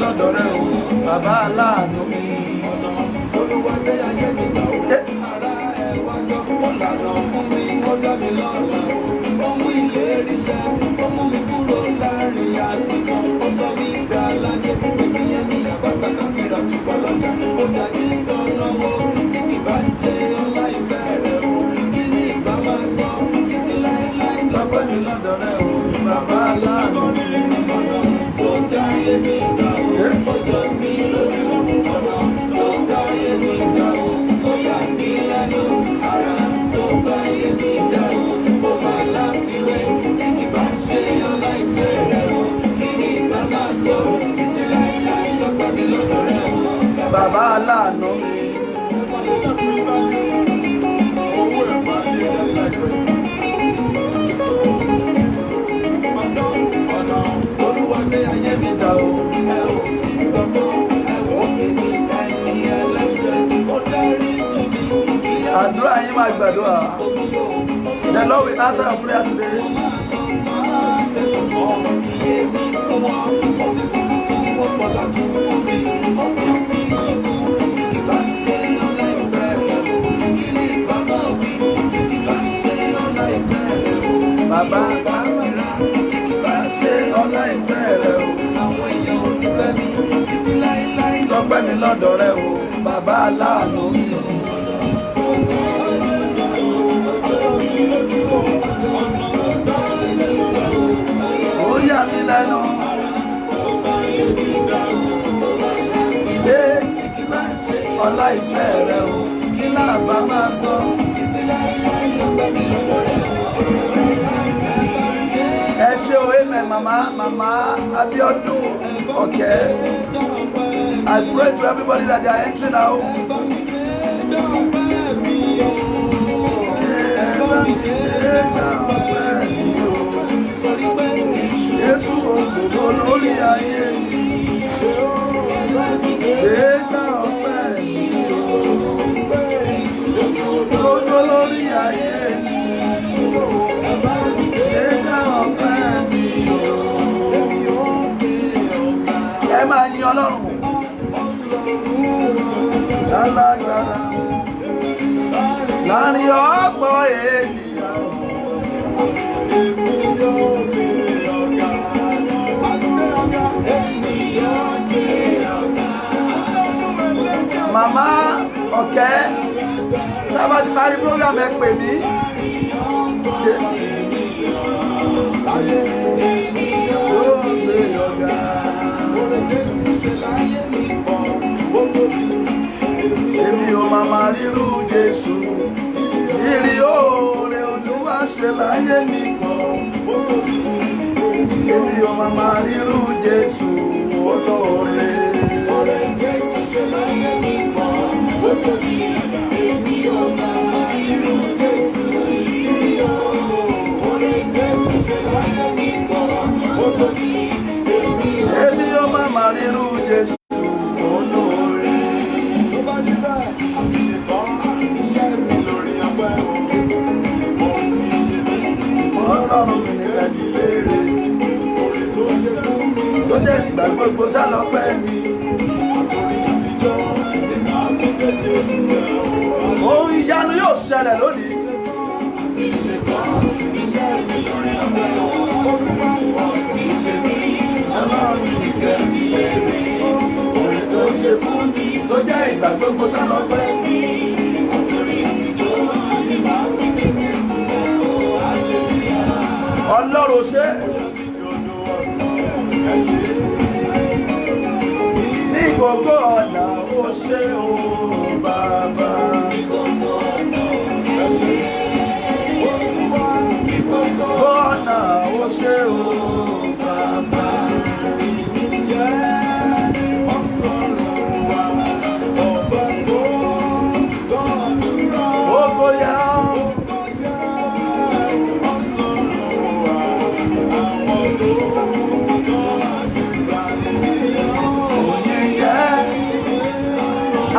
lọ́dọ̀ rẹ o bàbá aláàánú mi. Olúwa gbé ayé mi gbà o ara ẹ̀ wá jọ ó lànà fún mi ó dá mi lọ́lá o ó mú ìlérí ṣẹ ó mú mi kúrò láàrin àgùntàn ó sọ mí dá aládé èmi yẹn ní àbáta kápẹ́rà túbọ̀ lọ́jà ó dájú tọ́nà o tí kì bá ń jẹ ọlá ìfẹ́ rẹ o kí ni ìbá máa sọ títí láéláé lọ́pẹ́ mi lọ́dọ̀ rẹ o bàbá aláàánú mi. Ọ̀nà tó dá ayé mi gbà o ọjọ́ mi lójú ọ̀nà tó dá ayé mi gbà o ó yà mí lẹ́nu ara tó bá ayé mi gbà o ó máa láfiwé tí kì bá ṣe ọlá ìfẹ́ rẹ o kí ni ìbá máa sọ títí láéláé lọ́pẹ́ mi lọ́dọ̀ rẹ o bàbá aláàánú mi. Owó ẹ̀ máa ní ẹ̀jáde láìpẹ́. Ọ̀nà Olúwa gbé ayé mi dà o ẹ ò tí gbọ́tọ̀ ẹ wò èmi ẹni ẹlẹ́ṣẹ̀ ó dárí jì mí. Àdúrà yín máa gbàdúrà. The Lord will answer our prayer today. Iye mi fún wa, ó fi burúkú ó kọ̀dà kún fún mi. Ọkọ̀ fi ikú tí kì bá jẹ́ ọlá ìfẹ́ rẹ̀ o. Kí ni ìbá máa wí tí kì bá jẹ́ ọlá ìfẹ́ rẹ̀ o. Bàbá bá mi rà tí kì bá jẹ́ ọlá ìfẹ́ rẹ̀ o. Àwọn èèyàn ò ní fẹ́ mi títí láéláé lọ́pẹ́ mi lọ́dọ̀ rẹ̀ o. Bàbá aláàánú mi o. Ó yà mí lẹ́nu. Ọlá ìfẹ́ rẹ o, kí láàbá máa sọ títí láéláé lọ́pẹ́ mi lọ́dọ̀ rẹ o. Ẹ ṣé o, amen, mama Abiodun Okay. I pray to everybody that they are entering now. Jésù ògbógbó lórí ayé mi. Gbégbá ọpẹ́ mi. Ògbógbó lórí ayé mi. Gbégbá ọpẹ́ mi. Ẹ máa yin Ọlọ́run. Alágbára. Láàrin ọ̀pọ̀ ènìyàn. Màmá Ọ̀kẹ́, tá a bá ti parí program ẹ pè mí. Èmi ò màmá rírú Jésù, ìrì oore Olúwa ṣe láyé mi pọ̀. Èmi ò màmá rírú Jésù olóore. Oore Jésù ṣe láyé mi pọ̀. Èmi ò màmá rírú Jésù, ìrì oore Jésù ṣe láyé mi pọ̀. Èmi ò màmá rírú Jésù. Ọlọ́run mi ní ẹni léèrè, orí tó ṣe fún mi tó jẹ́ ìgbà gbogbo sálọ́pẹ́ mi. Àtòrí àtijọ́ ìdènà àgbẹ̀dẹ Jésù gbẹ̀ ọ́. Ohun ìyanu yóò ṣẹlẹ̀ lónìí. Àfihàn iṣẹ́ mi lórí ọgbẹ́ Olúwa wọ́n fi ṣe mí. Ọlọ́run mi ní ẹni léèrè, orí tó ṣe fún mi tó jẹ́ ìgbà gbogbo sálọ́pẹ́ mi. Àtòrí àtijọ́ ìdènà àgbẹ̀dẹ Jésù gbẹ̀ ọ́. Ọlọ́run ṣe ní gbogbo ọ̀nà ó ṣe o bàbá. Ní gbogbo ọ̀nà ó ṣe Olúwa, ní gbogbo ọ̀nà ó ṣe o bàbá. Ìyẹ́ Ọlọ́run wa ọba tó gbàdúrà. Ògo yẹ ọ́.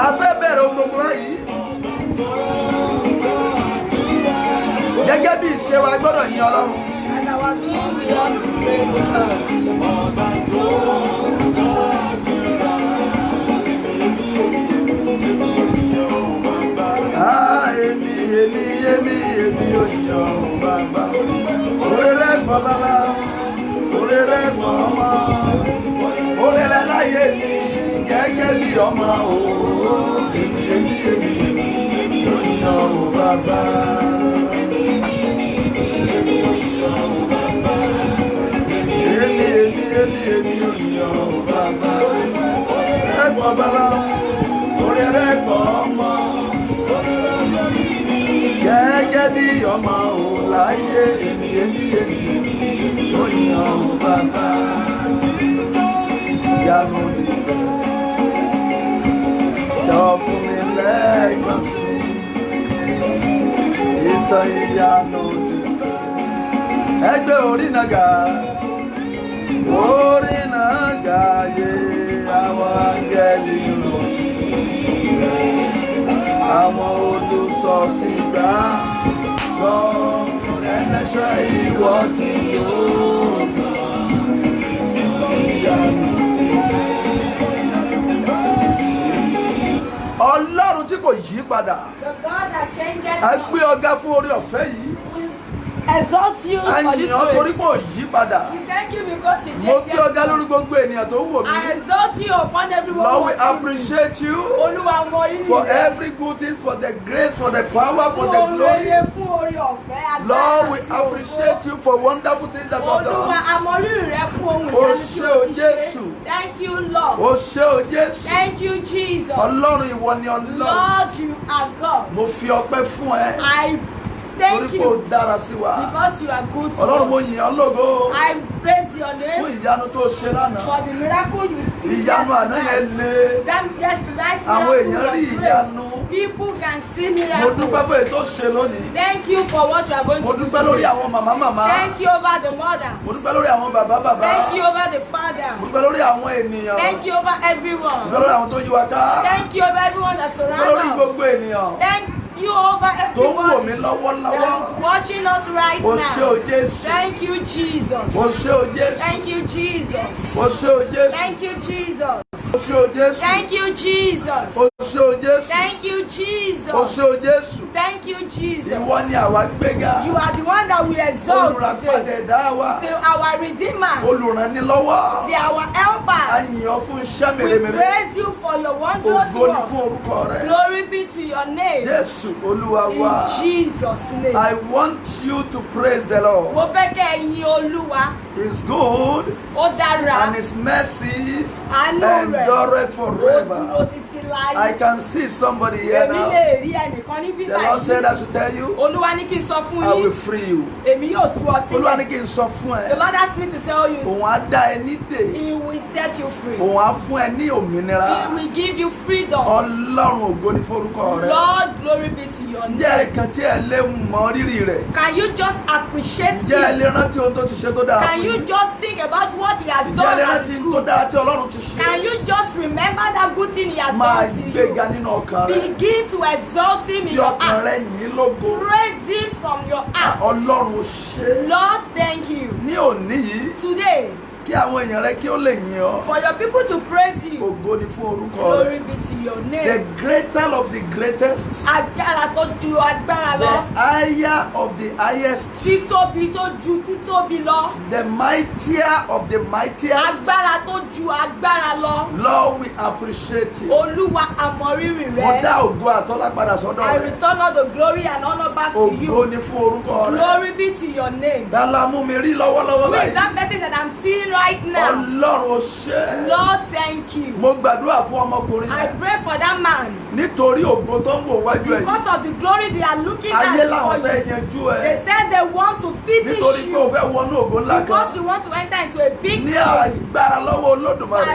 A fẹ́ bẹ̀rẹ̀ ohun gbogbo yìí. Gẹ́gẹ́ bí ìṣe wa gbọ́dọ̀ yin Ọlọ́run. pọ̀ bàbá orí rẹ̀ pọ̀ ọmọ orí rẹ̀ láyé mi gẹ́gẹ́ bí ọmọ o èmi yóò yan o bàbá. Èmi yóò yan o bàbá. Rẹ̀ pọ̀ bàbá orí rẹ̀ pọ̀ ọmọ gẹ́gẹ́ bí ọmọ o láyé èmi yóò yan o bàbá. Ìyanu ti fẹ́ jọ fún mi lẹ́ẹ̀kan sí ìtàn ìyanu ti fẹ́. Ẹgbẹ́ orí nàgà yé àwọn áńgẹ́lì ròyìn àwọn olùsọ̀sí gbà gbọ́ ẹlẹ́ṣẹ̀ ìwọ kì yóò gbà ìyanu ti fẹ́. Ọlọ́run tí kò yí padà a gbé ọ̀gá fún orí ọ̀fẹ́ yìí. Exalt you for this grace. Torí kò yí padà. We thank you because you changed. Mo gbé ọ̀gá lórí gbogbo ènìyàn tó ń wò mí. I exalt you upon everyone. Lord, we appreciate you for every good thing, for the grace, for the power, for the glory. Lord, we appreciate you for wonderful things that you have done. O ṣé o Jésù. Thank you, Lord. O ṣé o Jésù. Thank you, Jesus. Ọlọ́run ìwọ ni Ọlọ́run. Lord, you are God. Mo fi ọpẹ́ fún ẹ. Thank you because you are good to us. I praise your name for the miracle you did yesterday. People can see miracles. Thank you for what you are going to do today. Thank you over the mothers. Thank you over the father. Thank you over everyone. Thank you over everyone that surrounds us. Thank you over everyone that is watching us right now. Thank you, Jesus. Thank you, Jesus. Thank you, Jesus. Thank you, Jesus. Thank you, Jesus. Thank you, Jesus. You are the one that we exalt today. Our Redeemer. Our helper. We praise you for your wondrous work. Glory be to your name. In Jesus' name. I want you to praise the Lord. He is good and his mercies endure forever. I can see somebody here now. The Lord said I should tell you, I will free you. The Lord asked me to tell you, He will set you free. He will give you freedom. Lord, glory be to your name. Can you just appreciate Him? Can you just think about what He has done that is good? Can you just remember that good thing He has done to you? Begin to exalt Him in your heart. Praise Him from your heart. Lord, thank you. Today, for your people to praise you, glory be to your name. The greater of the greatest, the higher of the highest, the mightier of the mightiest. Lord, we appreciate you. I return all the glory and honor back to you. Glory be to your name. Who is that person that I'm seeing right now? Lord, thank you. I pray for that man. Because of the glory they are looking at for you. They said they want to finish you. Because you want to enter into a big glory. By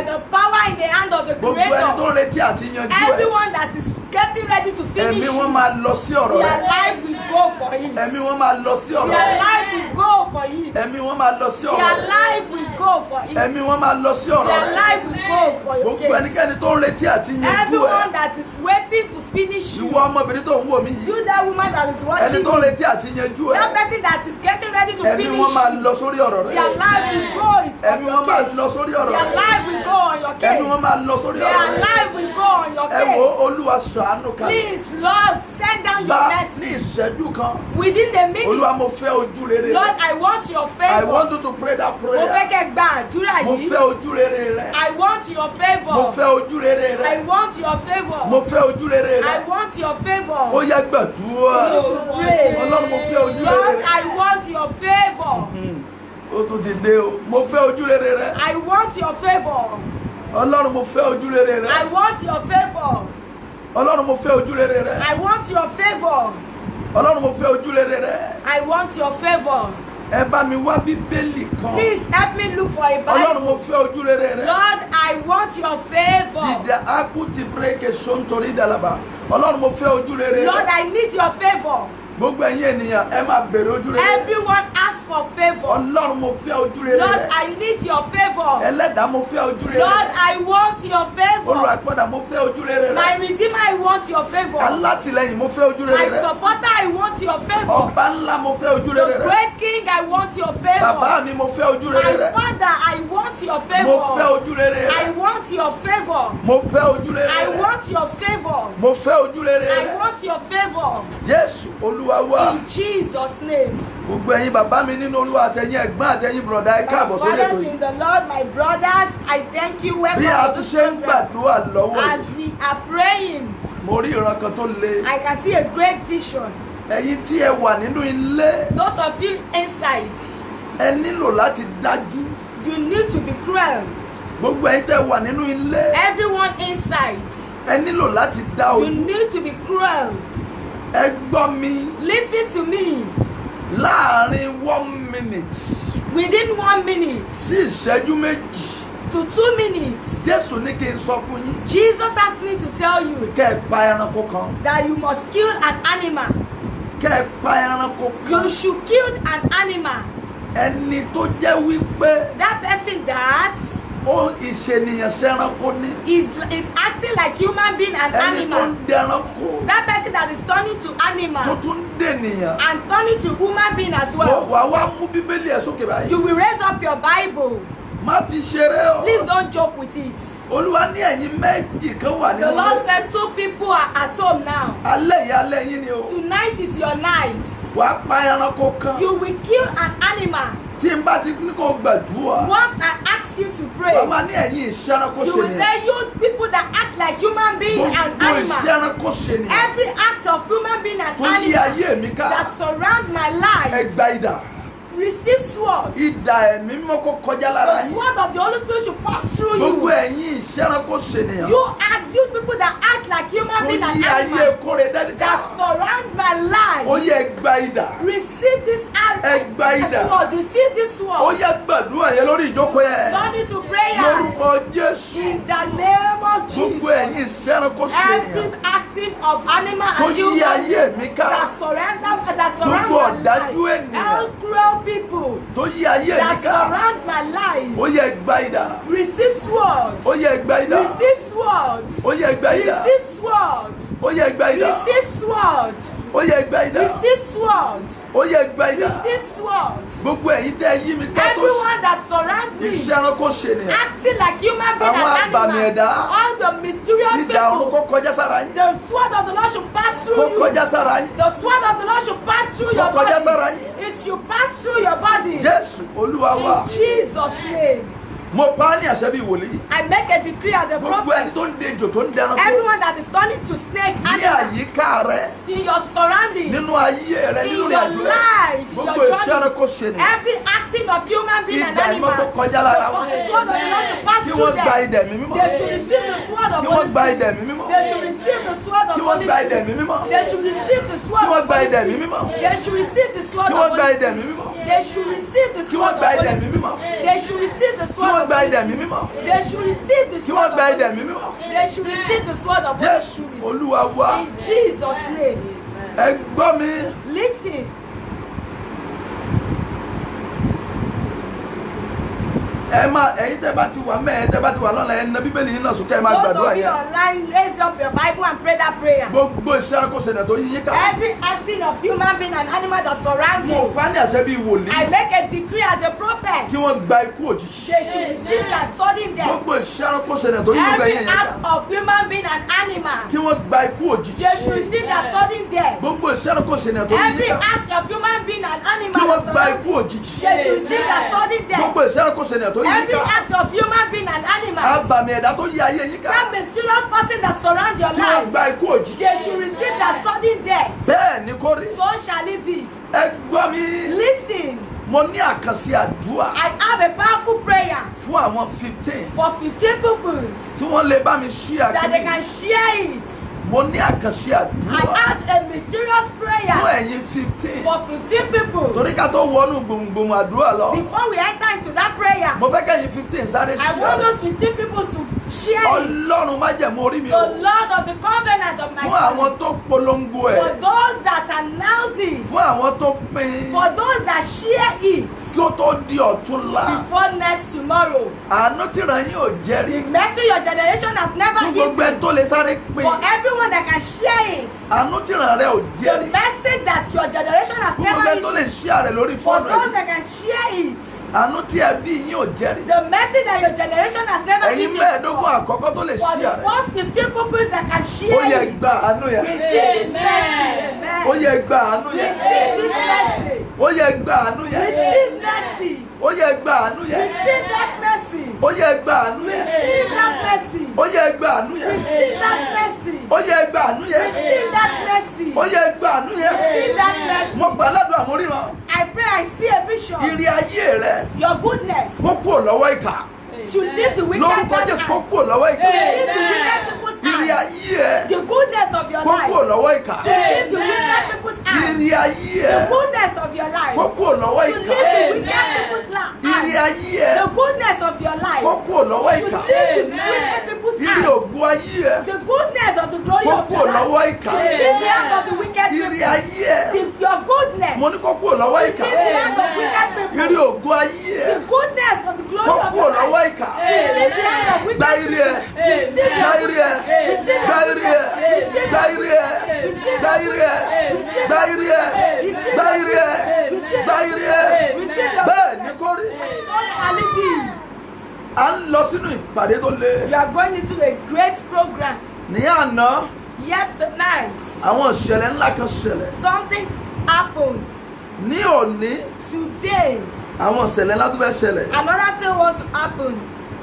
the power in the hand of the Creator. Everyone that is getting ready to finish you, their life will go for it. Their life will go for it. Their life will go for it. Their life will go for your case. Everyone that is waiting to finish you, you that woman that is watching you, that person that is getting ready to finish you, their life will go on your case. Their life will go on your your case. Ẹ̀mí wọn máa lọ sórí ọ̀rọ̀ Their rẹ. life will go on your Ẹ wo case. Olúwa ṣàánú kalẹ̀. Please, Lord, send down your Bá ní mercy. ìṣẹ́jú kan. Within a minute, Olúwa mo fẹ́ ojú rere Lord, rẹ. I want your I favor. want you to pray that Mo fẹ́ prayer. kẹ́ gba àdúrà Mo yìí. fẹ́ ojú rere rẹ. I want your Mo favor. fẹ́ ojú rere I rẹ. want your favor. Mo fẹ́ ojú rere I rẹ. want your favor. Ó yá gbàdúrà. You need to pray. Ọlọ́run mo fẹ́ ojú rere Lord, rẹ. I want your favor. Ó tún ti dé o. Mo fẹ́ ojú rere rẹ. I want your favor. Ọlọ́run mo fẹ́ ojú rere rẹ. I want your favor. Ọlọ́run mo fẹ́ ojú rere rẹ. I want your favor. Ọlọ́run mo fẹ́ ojú rere rẹ. I want your favor. Ẹ bá mi wá Bíbélì kan. Please help me look for a Ọlọ́run mo Bible. fẹ́ ojú rere rẹ. Lord, I want your favor. Dìde akuti breke sontori dalaba. Ọlọ́run mo fẹ́ ojú rere Lord, rẹ. I need your favor. Gbogbo ẹ̀yin ènìyàn ẹ máa bèrè ojú rere rẹ. Everyone asks for favor. Ọlọ́run mo fẹ́ ojú rere Lord, rẹ. I need your favor. Ẹlẹ́dàá mo fẹ́ ojú rere Lord, rẹ. I want your favor. Olùràpadà mo fẹ́ ojú rere My rẹ. Redeemer, I want your favor. Alátìlẹ́yìn mo fẹ́ ojú rere My rẹ. supporter, I want your favor. Ọba ńlá mo fẹ́ ojú rere The rẹ. great King, I want your Bàbá favor. mi mo fẹ́ ojú rere My rẹ. Father, I want your Mo fẹ́ favor. ojú rere I rẹ. want your favor. Mo fẹ́ ojú rere I rẹ. want your favor. Mo fẹ́ ojú rere I rẹ. want your favor. Jésù Olúwa wá. In Jesus' name. Gbogbo ẹ̀yin bàbá mi nínú Olúwa àtẹ̀yin ẹ̀gbọ́n àtẹ̀yin bùrọ̀dá ẹ My káàbọ̀ sórí ètò fathers yìí. in the Lord, my brothers, I thank you. Welcome Bí a to ti this ṣe ń program. gbàdúrà lọ́wọ́ As yìí, we are praying, mo rí ìran kan tó le. I can see a great vision. Ẹ̀yin tí ẹ wà nínú ilé, Those of you inside, ẹ nílò láti dájú. you need to be cruel. Gbogbo ẹ̀yin tẹ́ wà nínú ilé, Everyone inside, ẹ nílò láti dá you ojú. need to be cruel. Ẹ gbọ́ mi Listen to me. láàárín 1 minute Within 1 minute sí ìṣẹ́jú méjì. to 2 minutes, Jésù ní kí n sọ fún yín Jesus asked me to tell you kẹ́ ẹ pa ẹranko kan. that you must kill an animal. Kẹ́ ẹ pa ẹranko kan. You should kill an animal. Ẹni tó jẹ́ wípé That person that ó ìṣènìyàn ṣẹranko ní. is acting like human being and Ẹni tó ń animal. dẹranko That person that is turning to tó animal tún ń dènìyàn. and turning to human being as well. Wà wá mú Bíbélì ẹ̀ sókè báyìí. You will raise up your Bible. Má fi ṣeré o. Please don't joke with it. Olúwa ní ẹ̀yin méjì kan wà The nínú Lord ilé. said 2 people are at home now. Alẹ́ yìí alẹ́ yín ni o. Tonight is your night. Wà á pa ẹranko kan. You will kill an animal. Tí n bá ti ní kó gbàdúrà. Once I ask you to pray, Wà á máa ní ẹ̀yin ìṣẹ́ranko you ṣe will nìyẹn. say you people that act like human being and Gbogbo animal. ìṣẹ́ranko ṣe nìyẹn. Every act of human being and Tó yí animal ayé mi ká. that surrounds my life, Ẹgbà idà. receive sword. Idà ẹ̀mí mímọ́ kó kọjá lára The yín. sword of the Holy Spirit should pass through Gbogbo you. ẹ̀yin ìṣẹ́ranko ṣe nìyẹn. You people that act like human Tó being and yí ayé animal kórè dẹ́ni ká. that surround my Ó life, yẹ ẹgbà idà. receive this Ẹgbà idà. sword. Receive this Ó sword. yẹ gbàdúrà yẹn lórí ìjókòó yẹn. Turn it to prayer. Lórúkọ Jésù. In the name of Gbogbo Jesus. ẹ̀yin ìṣẹ́ranko ṣe Every nìyẹn. acting of animal Tó and yí human ayé mi ká. that surround my Gbogbo ọ̀dájú life. ènìyàn. All cruel people Tó yí ayé mi that ká. surround my life. Ó yẹ ẹgbà idà. Receive sword. Ó yẹ ẹgbà idà. Receive sword. Ó yẹ ẹgbà idà. Receive sword. Ó yẹ ẹgbà idà. Receive sword. Ó yẹ ẹgbà idà. Receive sword. Ó yẹ ẹgbà idà. Receive sword. Gbogbo ẹ̀yin tẹ́ yí mi ká tó Everyone that surrounds me ìṣẹ́ranko ṣe nìyẹn. acting like human being Àwọn and àbàmì animal. ẹ̀dá. All the mysterious Idà ọ̀run kó people. kọjá sára yín. The sword of the Lord should pass Kó through you. kọjá sára yín. The sword of the Lord should pass through your kọjá sára body. yín. It should pass through your body. Jésù Olúwa wa. In Jesus' name. Mo pa á ní àṣẹ bíi wòlíì. I make a decree as a Gbogbo ẹni prophet. tó ń de ejò tó ń dẹranko. Everyone that is turning to snake Ní animal àyíká rẹ. in your surroundings, Nínú ayé rẹ. in Nínú your ìrìnàjò rẹ. life, in Gbogbo your journey, ìṣẹ́ranko ṣe nìyẹn. every acting of human being and Idà ìmọ̀ animal, tó kọjá lára wọn. the sword of the Lord should pass Kí through wọ́n gba them. idà ẹ̀mí mímọ́. They should receive the sword of Kí wọ́n Holy gba idà Spirit. ẹ̀mí mímọ́. They should receive the sword of Kí wọ́n Holy gba idà Spirit. ẹ̀mí mímọ́. They should receive the sword Kí wọ́n of gba Holy idà ẹ̀mí Spirit. mímọ́. They should receive the sword Kí of wọ́n gba Holy idà ẹ̀mí Spirit. mímọ́. They should receive the Kí sword wọ́n of gba Holy idà ẹ̀mí Spirit. mímọ́. They should receive the Kí sword wọ́n of gba Holy idà ẹ̀mí Spirit. mímọ́. They should receive the Kí sword wọ́n of gba Holy idà ẹ̀mí Spirit. mímọ́. They should receive the sword of Holy Jésù Spirit. Olúwa wa. In Jesus' name. Ẹ gbọ́ mi. Listen. Ẹ̀yin tẹ́ bá ti wà mẹ́ẹ̀ tẹ́ bá ti wà lọ́nà ẹ̀ na Bíbélì yín náà sókè ẹ máa Those gbàdúrà of you yẹn. online, raise up your Bible and pray that prayer. Gbogbo ìṣẹ́ranko ṣẹ̀dá tó yí yín ká. Every acting of human being and animal that surround Mo you, pa ní àṣẹ bíi wòlíì. I make a decree as a prophet. Kí wọ́n gba ikú òjijì. They should receive that sudden death. Gbogbo ìṣẹ́ranko ẹranko ṣẹlẹ̀ tó yí gbogbo Every ẹ̀yìn ẹ̀yà. act of human being and animal, Kí wọ́n gba ikú òjijì. they should receive their sudden death. Gbogbo iṣẹ́ ẹranko ṣẹlẹ̀ tó yí Every ká. act of human being and animal, Kí wọ́n gba ikú òjijì. they should receive their sudden death. Gbogbo iṣẹ́ ẹranko ṣẹlẹ̀ tó yí Every ká. act of human being and animal, Àbàmì ẹ̀dá tó yí ayé yín ká. that mysterious person that surrounds your Kí wọ́n life, gba ikú òjijì. they should receive their sudden death. Bẹ́ẹ̀ ni kó rí. So shall it be. Ẹ gbọ́ mi. Listen, Mo ní àkànṣe àdúrà I have a powerful prayer fún àwọn 15 for 15 people tí wọ́n lè bá mi ṣí that they àkíní. can share it. Mo ní àkànṣe I àdúrà have a mysterious fún prayer ẹ̀yin 15. for 15 people. Torí ká tó wọnú gbòmùgbòmù àdúrà lọ. Before we enter into that prayer, Mo fẹ́ kẹ́yìn 15 sáré I ṣí want àdúrà. those 15 people to share it. Ọlọ́run májẹ̀mú orí mi The o. Lord of the covenant of my Fún life. àwọn tó polongo For ẹ̀. those that announce it. Fún àwọn tó pín. For those that share it Kí ó tó di ọ̀túnla. before next tomorrow. Àánú tíran yín ò The jẹ́rìí. mercy your generation has never Fún gbogbo eaten. ẹ̀ tó lè sáré pín. For everyone that can share it. Àánú tíran rẹ̀ ò The jẹ́rìí. message that your generation has Fún never gbogbo ẹ̀ tó eaten. lè ṣí àrẹ̀ lórí For fóònù those ẹ̀. that can share it. Àánú tí ẹbí yín ò jẹ́rìí. The message that your generation has never Ẹ̀yin eaten. mẹ́ẹ̀ẹ́dógún For àkọ́kọ́ tó lè ṣí the àrẹ̀. first 15 people that can Ó share yẹ it. gba àánú yẹn. Receive this mercy. Amen. Ó yẹ gba àánú yẹn. Receive this mercy. Ó yẹ gba àánú yẹn. Receive mercy. Ó yẹ gba àánú yẹn. Receive that mercy. Ó yẹ gba àánú yẹn. Receive that mercy. Ó yẹ gba àánú yẹn. Receive that mercy. Ó yẹ gba àánú yẹn. Receive that mercy. Ó yẹ gba àánú yẹn. Receive that mercy. Mo gbà ládùn àmúríran. I pray I see a vision. Ìrì ayé rẹ̀ Your goodness kó kúrò lọ́wọ́ ìkà. should leave the wicked Lórúkọ man's Jésù kó hand. kúrò lọ́wọ́ ìkà. Leave the wicked people's Ìrì hand. ayé ẹ̀ The goodness of your kó kúrò life lọ́wọ́ ìkà. should leave the wicked people's hand. Ìrì ayé The ẹ̀ goodness of your life kó kúrò lọ́wọ́ should ìkà. leave the wicked people's hand. Ìrì ayé ẹ̀ The goodness of your life kó kúrò lọ́wọ́ should ìkà. leave the wicked people's Ìrì hand. ògùn ayé ẹ̀ The goodness of the glory kó of kúrò your life lọ́wọ́ ìkà. should leave the hand of the wicked Ìrì people. ayé ẹ̀ Your goodness mo ní kó kúrò lọ́wọ́ ìkà. leave the hand of wicked Ìrì people. ògùn ayé ẹ̀ The goodness of the glory kó of kúrò your lọ́wọ́ life ìkà. should leave the hand of wicked Gba people. ìrì ẹ̀. Receive Gba your ìrì ẹ̀. Receive Gba your ìrì ẹ̀. Receive Gba your ìrì ẹ̀. Gba ìrì ẹ̀. Gba ìrì ẹ̀. Gba ìrì ẹ̀. Gba ìrì ẹ̀. Bẹ́ẹ̀ ni kó rí. So shall it be. À ń lọ sínú ìpàdé tó le. You are going into a great program. Ní àná, Yesterday, àwọn ìṣẹ̀lẹ̀ ńlá kan ṣẹlẹ̀. something happened. Ní òní, Today, àwọn ìṣẹ̀lẹ̀ ńlá tó fẹ́ ṣẹlẹ̀. another thing want to happen.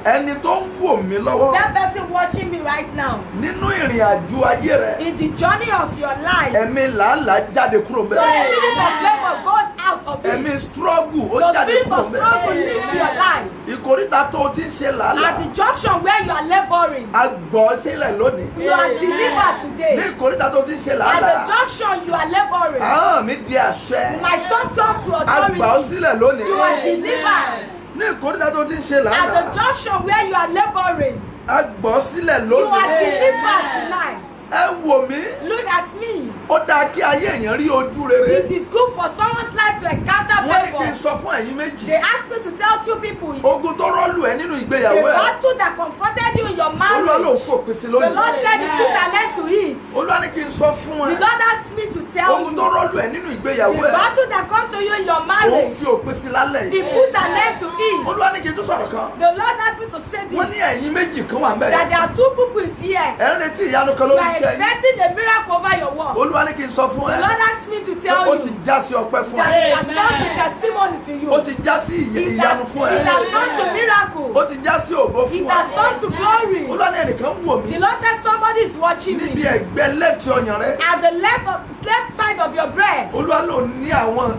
Ẹni tó ń wò mí lọ́wọ́ That person watching me right now, nínú ìrìn àjò ayé rẹ̀, in the journey of your life, ẹ̀mí làálàá jáde kúrò the mẹ́. spirit of labor goes out of Ẹ̀mí it. struggle ó The jáde spirit kúrò of struggle mẹ́. leave your life. Ìkòríta tó o ti ń ṣe At làálàá, the junction where you are laboring, a gbọ́ sílẹ̀ lónìí. you are delivered Ní today. ìkòríta tó o ti ń ṣe At làálàá, the junction you are laboring, ahọ́n mi di àṣẹ. my tongue turn to A gbà ọ́ authority. sílẹ̀ lónìí. You are delivered. Ní ìkòríta tó o ti ń ṣe At the làálàá, junction where you are laboring, a gbọ́ sílẹ̀ you are lónìí. delivered tonight. Ẹ wò mí, Look at me. ó dáa kí ayé èèyàn rí ojú rere. It is good for someone's life to encounter Wọ́n ní kí n favor. sọ fún ẹ̀yin méjì. They asked me to tell two people Ogun tó rọ́ọ̀lù ẹ nínú the ìgbéyàwó ẹ̀. battle that confronted you in your Olúwa ló marriage. fòpin sí The lónìí. Lord said He put an end to it. Olúwa ní kí n sọ fún The ẹ. Lord asked me to tell Ogun tó you rọ́ọ̀lù ẹ nínú ìgbéyàwó the ẹ̀. battle that come to you in your Òun marriage. fi òpin sí lálẹ́ He yìí. put an end to it. Olúwa ní kí n tún sọ̀rọ̀ kan. The Lord asked me to say Wọ́n ní this, ẹ̀yin méjì kan wà that mẹ́rin. there are two people here. Ẹ ń retí ìyanu kan You lórí are iṣẹ́ yìí. expecting a miracle over your work. Olúwa ní kí n sọ fún The ẹ. Lord asked me to tell Ó ti you já sí ọpẹ́ fún that ẹ. it has gone to testimony to you. Ó ti já sí It ìyanu has, fún it ẹ. has gone to miracle. Ó ti já sí ògo It fún has ẹ. gone to glory. Olúwa ní ẹnìkan wò mí The Lord said somebody is watching níbi me. ẹ̀gbẹ́ left ọyàn rẹ. At the left side of your breast. Olúwa ló ní àwọn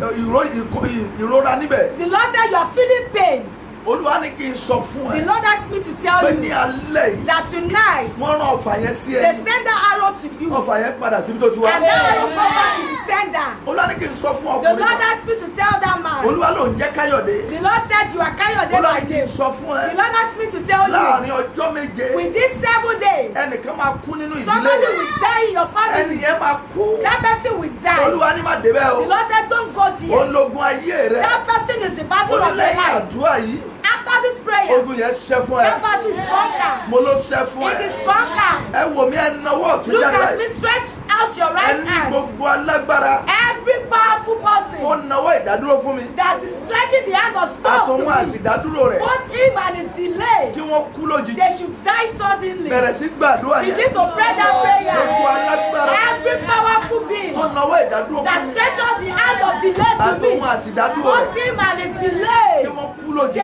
ìrora níbẹ̀. The Lord said you are feeling pain. Olúwa ní kí n sọ fún The ẹ Lord asked me to tell pé ní you alẹ́ yìí that tonight wọ́n rán ọfà yẹn sí they ẹ. send that arrow to you. Ọfà yẹn padà síbi tó ti wá. And that arrow come back to the sender. Olúwa ní kí n sọ fún The ọkùnrin Lord kan. asked me to tell that man. Olúwa ló ń jẹ́ Káyọ̀dé. The Lord said you are Kayode Olúwa by ní kí n name. sọ fún The ẹ. Lord asked me to tell you Láàárín ọjọ́ méje within 7 days ẹnìkan máa kú nínú ìdílé somebody rẹ. will die in your Ẹni family. yẹn máa kú. That person will die. Olúwa ní má débẹ̀ o. The Lord said don't go there. Ológun ayé rẹ. That person is the battle of your Onílẹ̀yìn life. àdúrà yìí. After this prayer, Ogun yẹn ṣẹ́ fún ẹ. that battle is conquered. Mo ló ṣẹ́ fún It ẹ. is conquered. Ẹ wò mí ẹ náwó ọ̀tún Look jáde at me, báyìí. stretch out your right Ẹni hand. gbogbo alágbára. Every powerful person Ó nawọ́ ìdádúró fún mi. that is stretching the hand of stop to Àtòun àti me, ìdádúró rẹ̀. both him and his delay, Kí wọ́n kú lójijì. they should die suddenly. Bẹ̀rẹ̀ sí gbàdúrà yẹn. Begin to pray that Gbogbo prayer. alágbára. Every powerful being Tó nawọ́ ìdádúró that fún mi. stretches the hand of delay to Àtòun me, àti ìdádúró both rẹ̀. him and his delay. Kí wọ́n kú lójijì.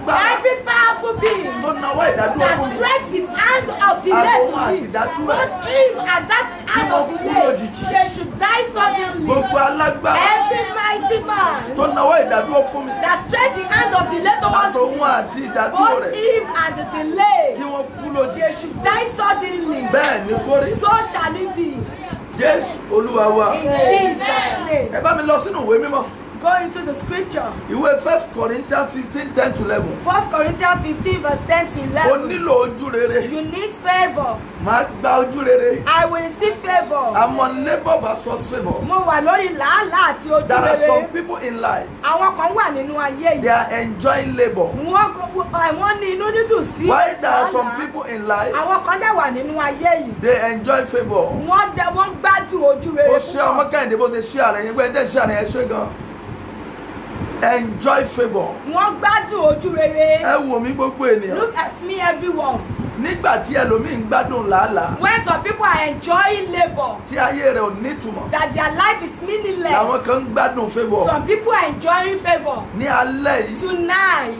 Every powerful being Tó nawọ́ ìdádúró that fún mi. stretch his hand of delay Àtòun to àti me, ìdádúró both rẹ̀. him and that hand of wọ́n kú delay, lójijì. they should die suddenly. Gbogbo alágbára. Every mighty man Tó nawọ́ ìdádúró fún mi. that stretch the hand of delay towards Àtòun me, àti ìdádúró both rẹ̀. him and the delay, Kí wọ́n kú lójijì. they should die suddenly. Bẹ́ẹ̀ ni kó rí. So shall it be. Jésù Olúwa wa. In Jesus' name. Ẹ bá mi lọ sínú ìwé mímọ́. Go into the scripture. Ìwé 1 Corinthians 15:10-11. 1 Corinthians 15 verse 10 to O 11. nílò ojú rere. You need favor. Màá gba ojú rere. I will receive favor. I'm on labour versus favour. Mo wà lórí làálàá àti ojú There are some rere. people in life, Àwọn kan wà nínú ayé they yìí. are enjoying labour. Wọ́n ní inú dídùn sí. While there are some làálàá. people in life, Àwọn kan dẹ̀ wà nínú ayé yìí. they enjoy favour. Wọ́n gbádùn ojú rere Ó ṣe ọmọ púpọ̀. Kẹ́hìndé bó ṣe ṣí àrẹ yẹn gbé ẹjẹ́ ṣí àrẹ yẹn ṣé gan. Enjoy favour. Wọ́n gbádùn ojú rere. Ẹ wò mí gbogbo ènìyàn. Look at me everyone. Nígbà tí ẹlòmíì ń gbádùn làálàá, When some people are enjoying labour, tí ayé rẹ̀ ò nítumọ̀, that their life is meaningless. làwọn kan ń gbádùn favour. Some people are enjoying favor. Ní alẹ́ yìí, Tonight,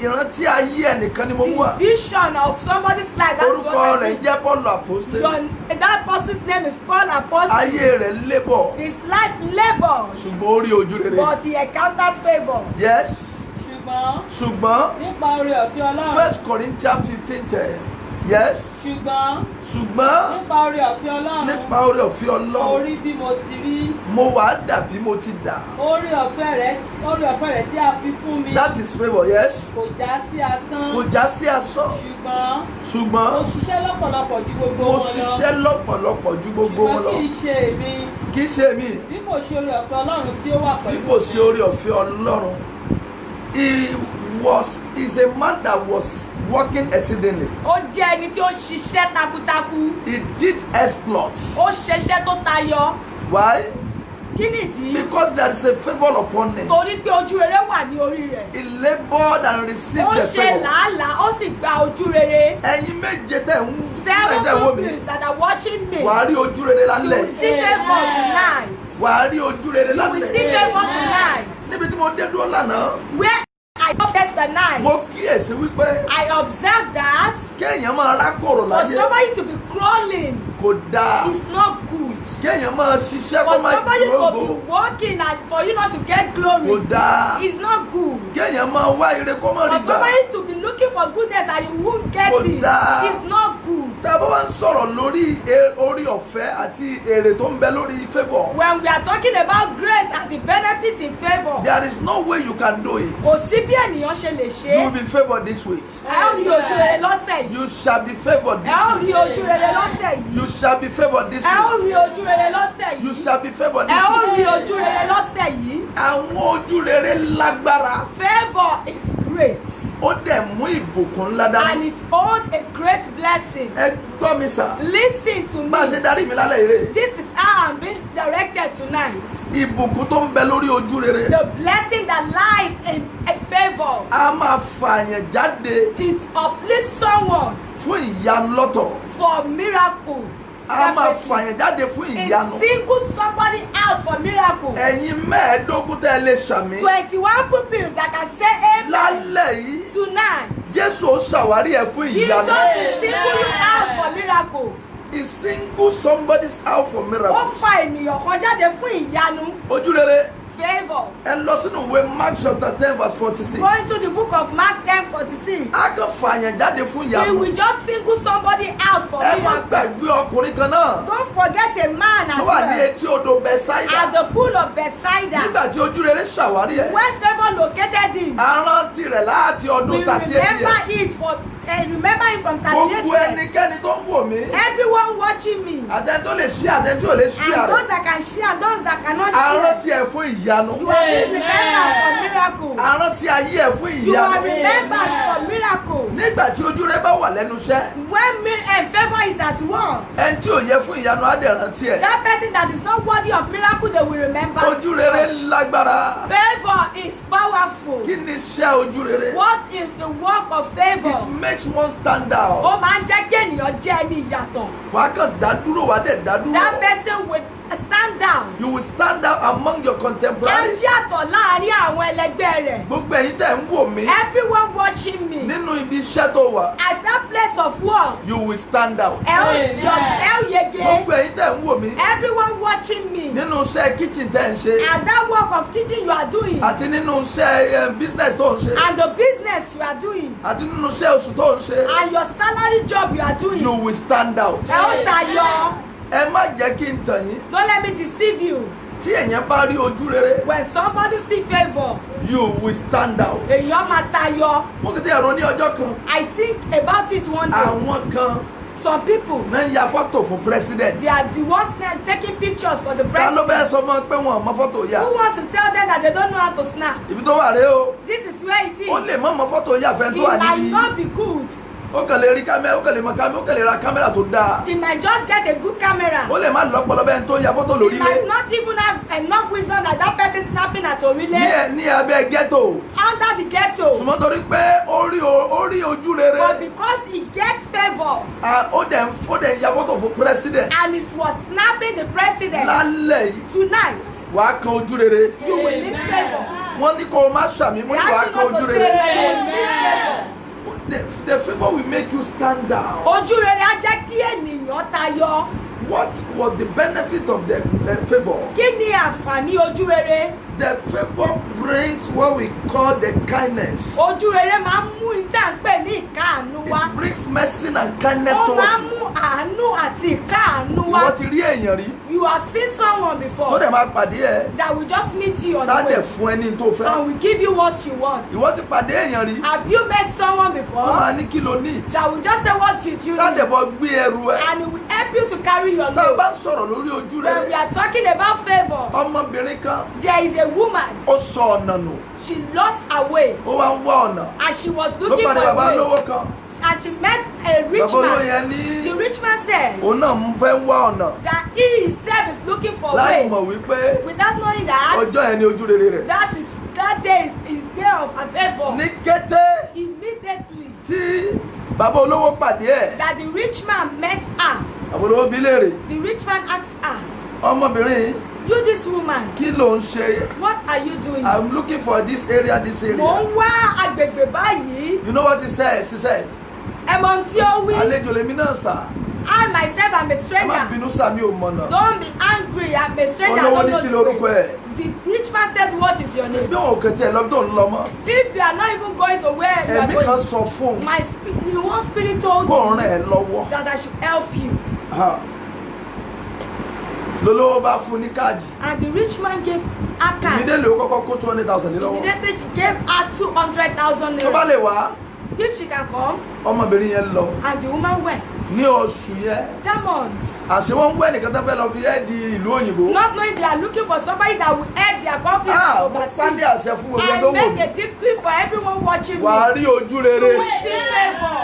ìran tí ayé ẹnìkan ni mo mú wá. the vision of somebody's life, that's Orúkọ what I rẹ̀ mean. jẹ́ Paul Apostle. That person's name is Paul Apostle. Ayé rẹ̀ labour, His life labour, ṣùgbọ́n ó rí ojú rere. but he encountered favor. Yes, ṣùgbọ́n nípa oore ọ̀fẹ́ Ọlọ́run. 1 Corinthians 15:10. Yes, ṣùgbọ́n nípa oore ọ̀fẹ́ Ọlọ́run. nípa oore ọ̀fẹ́ Ọlọ́run, orí bí mo ti rí. mo wà dàbí mo ti dà. oore ọ̀fẹ́ rẹ̀ tí a fi fún mi. That is favour, yes. kò já sí asán. Kò já sí asán. ṣùgbọ́n Ṣùgbọ́n mo ṣiṣẹ́ lọ́pọ̀lọpọ̀ ju gbogbo mo wọn lọ. ṣiṣẹ́ lọ́pọ̀lọpọ̀ ju gbogbo wọn ṣùgbọ́n lọ. kì í ṣe èmi. Kì í ṣe mí, bí kò ṣe oore ọ̀fẹ́ Ọlọ́run tí ó wà bí pẹ̀lú kò ṣe oore ọ̀fẹ́ Ọlọ́run. Is a man that was working exceedingly. Ó jẹ́ ẹni tí ó ṣiṣẹ́ takuntakun. He did exploits. Ó ṣiṣẹ́ tó tayọ. Why? Kí nìdí? Because there is a favour upon him. Torí pé ojú rere wà ní orí rẹ̀. He laboured and received Ó the ṣe favour. làálàá, ó sì gba ojú rere. Ẹ̀yin méje tẹ̀ ń Seven wò mí. pupils that are watching me. Wàá rí ojú rere You lálẹ́. will see favor tonight. Wàá rí ojú rere You will lálẹ́. see favor tonight. Níbi tí mo dé dúró lánàá, Where I saw yesterday mo night, kíyèsí wípé I observed that kéèyàn máa rákòrò for láyé somebody to be crawling kò dáa. is not good. Kéèyàn máa ṣiṣẹ́ For kó máa somebody to gbòógbò be working and for you not to get kò glory dáa. is not good. Kéèyàn máa wá ire kó máa For rí gbà. somebody to be looking for goodness and you won't get Kò it dáa. is not good. Tá a bá wá ń sọ̀rọ̀ lórí orí ọ̀fẹ́ àti èrè tó ń bẹ lórí favour, When we are talking about grace and the benefits in favor, there is no way you can do it. kò sí bí ènìyàn ṣe lè You will ṣe. be favoured this week. Ẹ ó rí ojú rere lọ́sẹ̀ yìí. You shall be favoured Ẹ ó this rí week. ojú rere lọ́sẹ̀ yìí. You shall be favoured this Ẹ ó week. rí ojú rere lọ́sẹ̀ You yìí. shall be favoured Ẹ this ó rí week. ojú rere lọ́sẹ̀ yìí. Àwọn ojú rere lágbára. Favour is great Ó dẹ̀ mú ìbùkún ńlá dání. and it holds a great blessing. Ẹ gbọ́ mi sà. Listen to Bá a ṣe me. darí mi lálẹ́ eré. This is how I'm being directed tonight. Ìbùkún tó ń bẹ lórí ojú rere. The blessing that lies in favour, A máa fààyàn jáde it uplifts someone fún ìyanu lọ́tọ̀. for miracle. A máa Separately. fààyàn jáde fún It ìyanu. singles somebody out for miracle. Ẹ̀yin mẹ́ẹ̀ẹ́dógún tẹ́ ẹ lè ṣàmì. 21 pupils that can say amen Lálẹ́ yìí, tonight. Jésù ó ṣàwárí ẹ̀ fún Jesus ìyanu. will single you out for miracle. He single somebody's out for Ó miracle. fa ènìyàn kan jáde fún ìyanu. Ojú rere, Favour. ẹ lọ sínú ìwé Mark chapter 10 verse 46. Go into the book of Mark 10:46. A kàn fààyàn jáde fún He ìyanu. will just single somebody out for Ẹ má miracle. gbàgbé ọkùnrin kan náà Don't forget a man tó as wà ní well etí odò Bẹ́sáídà. at the pool of Bethsaida. Nígbà tí ojú rere ṣàwárí ẹ̀, When favour located him, a rántí rẹ̀ láti we ọdún 38 remember years. it for remember him from 38 Gbogbo years. ẹnikẹ́ni tó ń wò mí, Everyone watching me, àtẹni tó lè ṣí àtẹni tí ò lè ṣí and àrẹ. those that can share and those that cannot A share, rántí ẹ̀ fún ìyanu. you are being remembered for miracle. A rántí ayé ẹ̀ fún You are ìyanu. remembered for miracle. Nígbà tí ojú rẹ bá wà lẹ́nu iṣẹ́. When favor is at work. Ẹni tí ò yẹ fún ìyanu á dẹ̀ rántí ẹ̀. That person that is not worthy of miracle, they will remember. Ojú rere lágbára. Favor is powerful. Kí ni iṣẹ́ ojú rere? What is the work of favor? It makes one stand out. Ó máa ń jẹ́ kí ènìyàn jẹ́ ẹni ìyàtọ̀. Wàá kàn dá dúró, wàá dẹ̀ dá dúró. That person will stand out. You will stand out among your Á contemporaries. yàtọ̀ láàárín àwọn ẹlẹgbẹ́ rẹ̀. Gbogbo ẹ̀yin tẹ̀ ń wò mí Everyone watching me. nínú ibi iṣẹ́ tó wà. At that place of work. You will stand out. Ẹ ó yege. Gbogbo ẹ̀yin tẹ̀ ń wò mí Everyone watching me. nínú iṣẹ́ kitchen tẹ̀ ń ṣe. At that work of kitchen you are doing. Àti nínú iṣẹ́ business tó ń ṣe. And the business you are doing. Àti nínú iṣẹ́ oṣù tó ń ṣe. And your salary job you are doing. You will stand out. Ẹ ó tayọ. Ẹ má jẹ́ kí n tàn yín. Don't let me deceive you. Tí èèyàn bá rí ojú rere, When somebody see favor, you will stand out. èèyàn máa tayọ. Mo kì í tẹ̀ ẹ̀rọ ní ọjọ́ kan. I think about it one day. Àwọn kan Some people, náà ń ya fọ́tò fún president. they are the ones that taking pictures for the Ta ló president. bẹ́ẹ̀ sọ fún ọ pé wọn ò mọ fọ́tò yà? Who want to tell them that they don't know how to snap? Ibi tó wà rèé o. This is where it is. Ó lè mọ̀ mọ fọ́tò yà fẹ́ tó It wà might níbí. not be good. Ó kàn lè rí kámẹ́rà, ó kàn lè mọ kámẹ́rà, ó kàn lè ra kámẹ́rà tó dáa. He might just get a good camera. Ó lè má lọ́pọlọ bẹ́ẹ̀ tó ya fọ́tò He lórí might ilé. not even have enough wisdom that that person snapping at Orile Ní abẹ́ ghetto. under the ghetto. Ṣùgbọ́n torí pé ó rí ojú rere. But because he get favor Ó dẹ̀ ń ya fọ́tò fún president. and it was snapping the president Lálẹ́ yìí, tonight, wàá kan ojú rere. you will need favor. Wọ́n ní kó o má ṣàmì, mo ní wàá kan ojú rere. You will need favor. The favor will make you stand out. Ojú rere á jẹ́ kí ènìyàn tayọ. What was the benefit of the favor? Kí ni àǹfààní ojú rere? The favor brings what we call the kindness. Ojú rere máa ń mú ìtànpẹ̀ ní ìkáàánú wá. It brings mercy and kindness Ó towards máa ń you. mú àánú àti ìkáàánú wá. Ìwọ ti rí èèyàn rí You have seen someone tó before dẹ̀ máa pàdé ẹ̀ that will just meet you on tá the dẹ̀ way fún ẹni tó fẹ́. and will give you what you want. Ìwọ ti pàdé èèyàn rí Have you met someone tó before máa ní kí ló need that will just say what you tá need dẹ̀ bọ́ gbé ẹrù ẹ̀. and it will help you to carry your Tá a load? bá ń sọ̀rọ̀ lórí ojú When we rẹ̀, are talking about favor, ọmọbìnrin kan there is a woman, ó sọ ọ̀nà nù, she lost her way ó wá ń wá ọ̀nà. and she was Ló looking for pàdé a bàbá way lówó kan. and she met a rich Bàbá olówó man. yẹn ní The rich man said òun náà ń fẹ́ wá ọ̀nà that he himself is looking for a láì way mọ̀ wípé without knowing that ọjọ́ yẹn ni ojú rere rẹ̀. that day is day of a favor. Ní kété Immediately tí bàbá olówó pàdé ẹ̀, that the rich man met her, bàbá olówó bi léèrè, the rich man asked her, ọmọbìnrin you this woman, kí ló ń ṣe? what are you doing? I'm looking for this area, this Mo area. ń wá agbègbè báyìí. You know what he said? She said, Ẹ mọ ohun tí ó wí. àlejò lèmi náà sà, I myself am a ẹ má stranger. bínú sà, mi ò mọ̀nà. Don't be angry, I'm a stranger. I Olówó don't ní kí know the lorúkọ way. ẹ̀? The rich man said, what is your name? Bí òun kò tiẹ̀ lọ bí tó ń lọ mọ́, If you are not even going to where you are ẹ̀mí kan going, sọ fún un the one spirit told kó ràn me ẹ́ lọ́wọ́. that I should help you. Ha. Lolówó bá fún un ní káàdì. And the rich man gave her card. Ìmídélé ó kọ́kọ́ kó 200,000 ní lọ́wọ́. Immediately she gave her 200,000 Tó bá naira. lè wá, If she can come, ọmọbìnrin yẹn lọ and the woman went. ní oṣù yẹn. That month, Àṣé wọ́n ń wẹ́ nìkan tó fẹ́ lọ fi ẹ́ di ìlú òyìnbó. not knowing they are looking for somebody that will head their company Mo pa ní overseas. àṣẹ fún gbogbo I ẹgbẹ́ wò make mí. a decree for everyone watching me. Wàá rí ojú You rere. will see favor.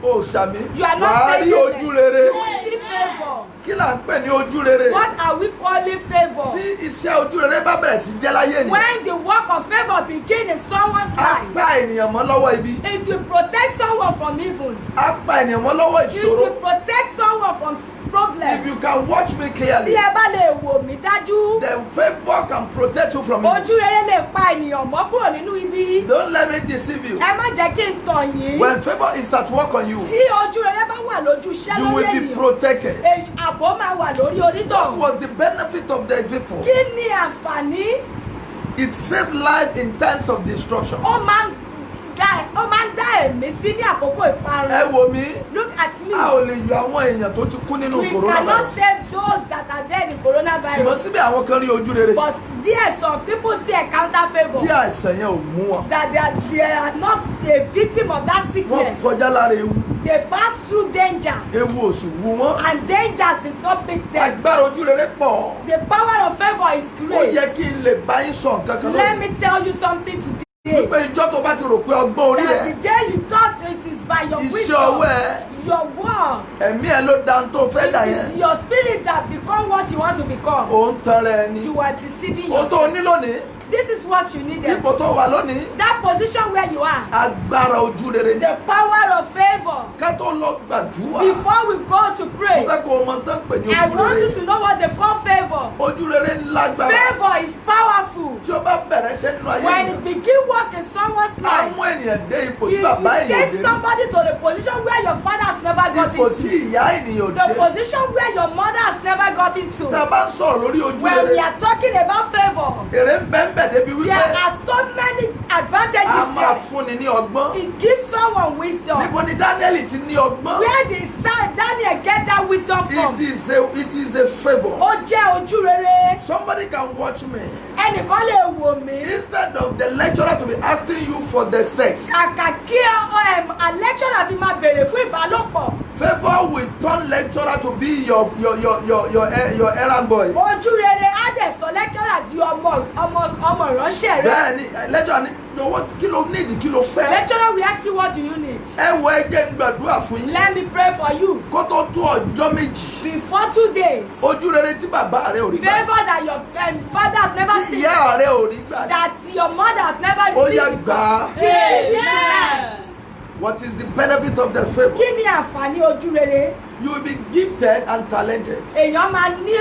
Ó ṣàmì. You are not Wàá saying rí it. ojú rere. You will see favor. Kí là ń pè ní ojú rere? What are we calling favor? Tí iṣẹ́ ojú rere bá bẹ̀rẹ̀ sí jẹ́ láyé ènìyàn, When the work of favor begin in someone's á life, pa ènìyàn mọ́ lọ́wọ́ ibi. it will protect someone from evil. Á pa ènìyàn mọ́ lọ́wọ́ It ìṣòro. will protect someone from If problems. you can watch me Tí clearly, ẹ bá lè wò mí dájú, the favor can protect you from ojú evil. rere lè pa ènìyàn mọ́ kúrò nínú ibi. Don't let me deceive you. Ẹ má jẹ́ kí n tàn yín. When favor is at work on you, Tí ojú rere bá wà lójú iṣẹ́ you lórí will be ènìyàn, protected. ààbò máa wà lórí What onítọ̀hún. was the benefit of the favor? Kí ni àǹfààní? It saved life in times of destruction. Ó máa ń dá ẹ̀mí sí ní àkókò Ẹ ìparun. wò mí, Look at me. a ò lè yọ àwọn èèyàn tó ti kú nínú We cannot coronavirus. save those that are dead in Ṣùgbọ́n coronavirus. síbẹ̀ àwọn kan rí ojú rere But there some people still encounter favor. tí àìsàn yẹn ò mú wọn. That they are not a victim of that Wọ́n sickness. kọjá lára ewu. They pass through danger. Ewu ò sì wú wọn. And dangers did not beat them. Agbára ojú rere pọ̀. The power of favor is Ó yẹ great. kí n lè bá yín sọ nǹkan kan Let lónìí. me tell you something today. Wípé ìjọ́ tó bá ti rò pé ọgbọ́n orí That the rẹ̀, day you thought it is by your iṣẹ́ wisdom, ọwọ́ ẹ̀, ẹ̀mí ẹ ló dá tó fẹ́ dà It yẹn. is your spirit that become what you want to become. Ó ń tan rẹ̀ ni. You are deceiving Ó tó yourself. ní lónìí. This is what you needed. Ipò tó wà lónìí. That position where you are. Agbára ojú rere. The power of favor. Ká tó lọ gbàdúrà. Before we go to pray, Mo fẹ́ kó o mọ tán pè ní I ojú want you rere. to know what they call favor. Ojú rere lágbára. Favor is powerful. Tí o bá bẹ̀rẹ̀ iṣẹ́ nínú ayé When yẹn. it begin work in someone's life, Àwọn ènìyàn dé ipò tí if bàbá you ènìyàn take dé. somebody to the position where your father has never got Ipò tí into, ìyá ènìyàn the dé. position where your mother has never got into, Tá a bá ń sọ̀rọ̀ lórí ojú when we rere. are talking about favor, Èrè ń bẹ́ẹ̀ bẹ́ẹ̀ débi there wípé are so many a advantages máa there. fúnni ní ọgbọ́n. It gives someone wisdom. Níbo ni Daniel ti ní ọgbọ́n? Where did Daniel get that wisdom from? It is a favour. Ó jẹ́ ojú rere. Somebody can watch me. Ẹnìkan lè wò mí. Instead of the lecturer to be asking you for the sex, Kàkà kí a lecturer fi máa béèrè fún ìbálòpọ̀. favour will turn lecturer to be your errand boy. Ojú rere á dẹ̀ sọ lecturer di ọmọ ìránṣẹ́ rẹ̀. Bẹ́ẹ̀ni lecturer ní owó kí ló need kí ló fẹ́. Lecturer will ask you what do you need. Ẹ wo ẹ jẹ́ n gbàdúrà fún yín. Let me pray for you. Kó tó tó ọjọ́ méjì. Before 2 days. Ojú rere tí bàbá rẹ ò rí gbà. Favour that your father has never Tí seen. ìyá rẹ ò rí gbà. That your mother has never Ó received yá before. gbà á. Receive it tonight. What is the benefit of the favour? Kí ni àǹfààní ojú rere? You will be gifted and talented. Èèyàn máa ní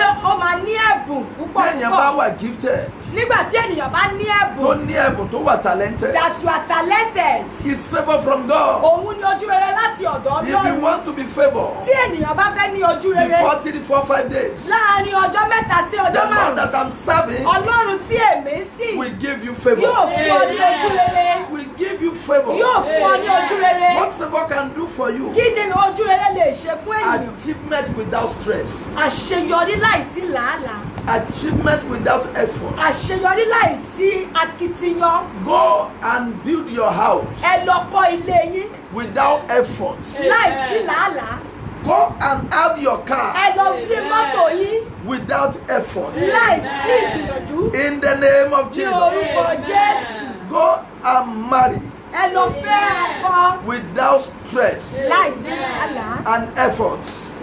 ẹ̀bùn púpọ̀ Téèyàn bá wà gifted, Nígbà tí ènìyàn bá ní tó ẹ̀bùn, ní ẹ̀bùn tó wà talented, that you are talented, is favour from God. òun ni ojú rere láti ọ̀dọ̀ If you Ọlọ́run. want to be favoured, Tí ènìyàn bá fẹ́ ní ojú rere before 3, 4, 5 days, láàárín ọjọ́ mẹ́ta sí the ọjọ́ Lord márùn-ún, that I'm serving Ọlọ́run tí èmi sì will give you yóò favour. fún ọ ní ojú rere. Will give you favour. Yóò fún ọ ní ojú rere. What favour can do for you? Kí ni ojú rere lè ṣe fún ènìyàn? Achievement without stress. Àṣeyọrí láìsí làálàá. Achievement without effort. Àṣeyọrí láìsí akitiyan. Go and build your house Ẹ lọ kọ́ ilé yín without effort. láìsí làálàá. Go and have your car Ẹ lọ gbé mọ́tò yín without effort. láìsí ìgbìyànjú. In the name of Ní Jesus. orúkọ Jésù. Go and marry Ẹ lọ fẹ́ ọkọ without stress láìsí làálàá and effort.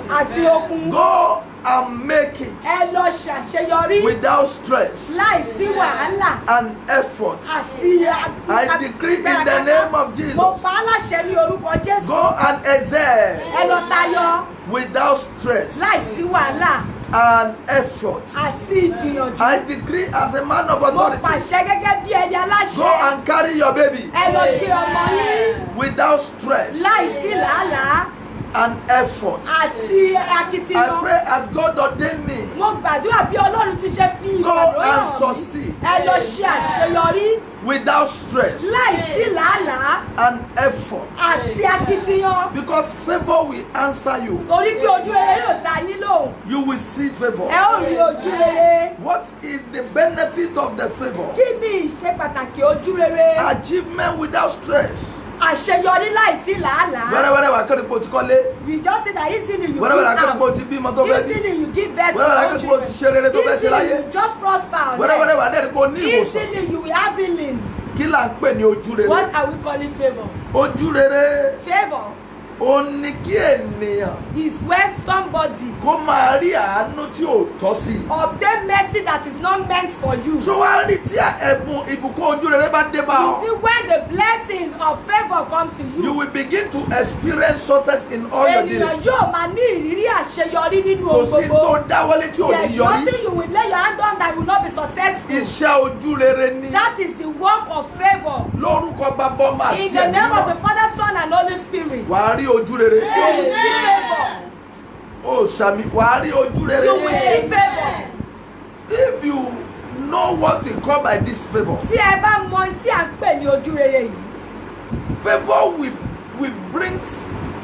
àti okun. Go and make it Ẹ lọ ṣàṣeyọrí without stress láìsí wàhálà and effort. àti I decree in the name of Mo Jesus. pa á láṣẹ ní orúkọ Jésù. Go and excel Ẹ lọ tayọ without stress láìsí wàhálà and effort. àti ìgbìyànjú. I decree as a man of Mo authority. pàṣẹ gẹ́gẹ́ bí ẹni Go aláṣẹ. and carry your baby Ẹ lọ gbé ọmọ yín without stress láìsí làálàá and effort. àti I akitiyan. pray as God ordained me. Mo gbàdúrà bí Ọlọ́run ti ṣe fi Go ìgbàdúrà and hàn mí. succeed Ẹ lọ ṣe àṣeyọrí without stress láìsí làálàá and effort. àti akitiyan. Because favor will answer you. Torí pé ojú rere yóò dá yín lóhùn. You will see favor. Ẹ ó rí ojú rere. What is the benefit of the favor? Kí ni ìṣe pàtàkì ojú rere? Achievement without stress. Àṣeyọrí láìsí làálàá. Wẹ́rẹ́wẹ́rẹ́ wà kẹ́rì pé o ti kọ́lé. You just say that easily you Wẹ́rẹ́wẹ́rẹ́ wà give kẹ́rì pé o out. ti bímọ tó fẹ́ bí. Easily you give birth to Wẹ́rẹ́wẹ́rẹ́ your kẹ́rì pé o ti ṣe rere tó fẹ́ ṣe Easily láyé. you just prosper on Wẹ́rẹ́wẹ́rẹ́ earth. wà dẹ́rì pé o ní ìwòsàn. Easily you will have healing. Kí là ń pè ní ojú rere? What are we calling favour? Ojú rere Favour ó ní kí ènìyàn is when somebody kó máa rí àánú tí ò tọ́ sí i. obtain mercy that is not meant for you. Ṣé wàá rí tí ẹ̀bùn ìbùkún ojú rere bá dé bá You ọ? see when the blessings of favour come to You you. will begin to experience success in all your Ènìyàn dealings. yóò máa ní ìrírí àṣeyọrí nínú Kò ohun sí gbogbo. tó dáwọ́lé tí ò There ní is yọrí. nothing you will lay your hand on that will not be successful. Iṣẹ́ ojú rere ni. That is the work of favour. Lórúkọ bàbá ọmọ àti In the ẹ̀mí name of the mímọ́. Father, Son, and Holy Spirit. Wàá rí ojú rere. You will see favour. Ó ṣàmì wàá rí ojú rere. You will see favour. If you know what we call by this favour, Tí ẹ bá mọ tí à ń pè ní ojú rere yìí. favour will bring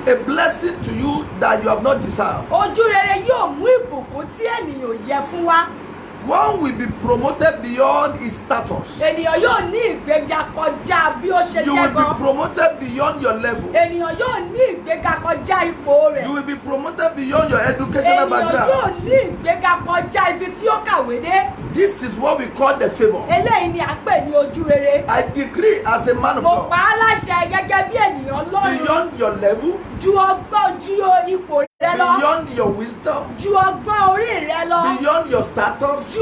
a blessing to you that you have not deserved. Ojú rere yóò mú ìbùkún tí ènìyàn ò yẹ fún wa. One will be promoted beyond his status. Ènìyàn yóò ní ìgbéga kọjá bí ó ṣe You jẹ́ will be gan. promoted beyond your level. Ènìyàn yóò ní ìgbéga kọjá ipò rẹ̀. You will be promoted beyond your educational Ènìyàn yóò background. ní ìgbéga kọjá ibi tí ó kàwé dé. This is what we call the favour. Eléyìí ni à ń pè ní ojú rere. I decree as a man of Mo pa God, á láṣẹ gẹ́gẹ́ bí ènìyàn lọ́rùn beyond your level, ju ọgbọ́n ju ipò rẹ rẹ lọ. Beyond your wisdom. Ju ọgbọ́n orí rẹ lọ. Beyond your status. Ju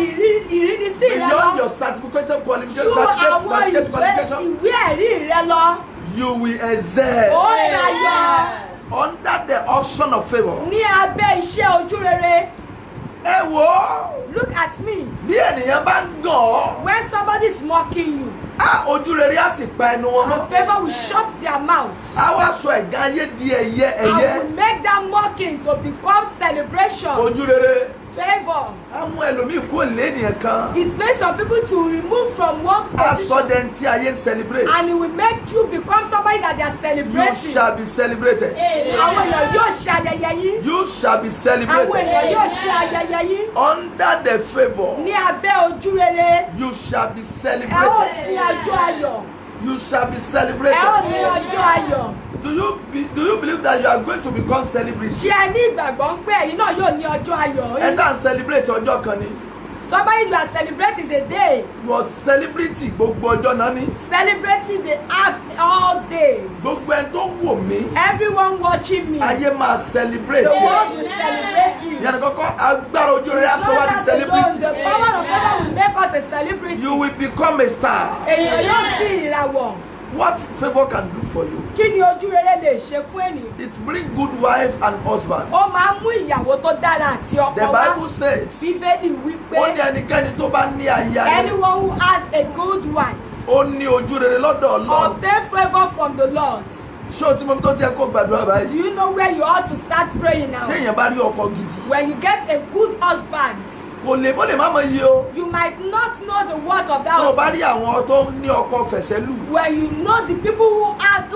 ìrínisí rẹ lọ. Beyond your certificate qualification. Ju àwọn ìwé ẹ̀rí rẹ lọ. You will excel. Ó tayọ. Under the auction of favour. Ní abẹ́ iṣẹ́ ojú rere. Ẹ wo. Look at me. Bí ènìyàn bá ń gàn ọ́. When somebody is mocking you. Ojú rere á sì pa ẹnu wọn mọ́. Favour will shut their mouth. A wá sọ ẹ̀gán ayé di ẹ̀yẹ. I will make that mocking to become celebration. Ojú rere. Favour. A mú ẹlòmíì kúrò léèyàn kan. It makes some people to remove from one position. Asọdẹ̀ntì ayé ń celebrate. And it will make you become somebody that they are celebrating. You shall be celebrated. Àwọn èèyàn yóò ṣe ayẹyẹ yín. You shall be celebrated. Àwọn èèyàn yóò ṣe ayẹyẹ yín. Under the favour. Ní abẹ́ ojú rere. You shall be Ẹ ó celebrated. ní ọjọ́ ayọ̀. You shall be Ẹ ó celebrated. ní ọjọ́ ayọ̀. Do you believe that you are going to become celebrity? Ṣé ẹ ní ìgbàgbọ́ pé ẹ̀yin náà yóò ní ọjọ́ ayọ̀? Ẹ dá ń celebrate ọjọ́ kan ni. Somebody you are celebrating is a day. Your celebrity gbogbo ọjọ́ náà ni. Celebrating the act all days. Gbogbo ẹni tó ń wò mí. Everyone watching me. Ayé máa celebrate. The world will celebrate you. Yẹn kọ́kọ́ agbára ojú rere aṣọ wa di celebrity. The power of God will make us a celebrity. You will become a star. Èèyàn yóò di ìràwọ̀. What favour can do for you? Kí ni ojú rere lè ṣe fún ènìyàn? It brings good wife and husband. Ó máa ń mú ìyàwó tó dára àti ọkọ The wá. Bible says. Bíbélì wí pé. Ó ní ẹnikẹ́ni tó bá ní aya rere. Anyone who has a good wife. Ó ní ojú rere lọ́dọ̀ Ọlọ́run. Obtain favour from the Lord. Ṣé o ti mọ bí tó ti ẹ kó gbàdúrà Do báyìí? you know where you ought to start praying now? Téèyàn bá rí ọkọ gidi. When you get a good husband. Kò lè bó lè má mọ iye o. You might not know the worth of that Tó o bá husband. rí àwọn tó ní ọkọ fẹ̀sẹ̀ lù. When you know the people who have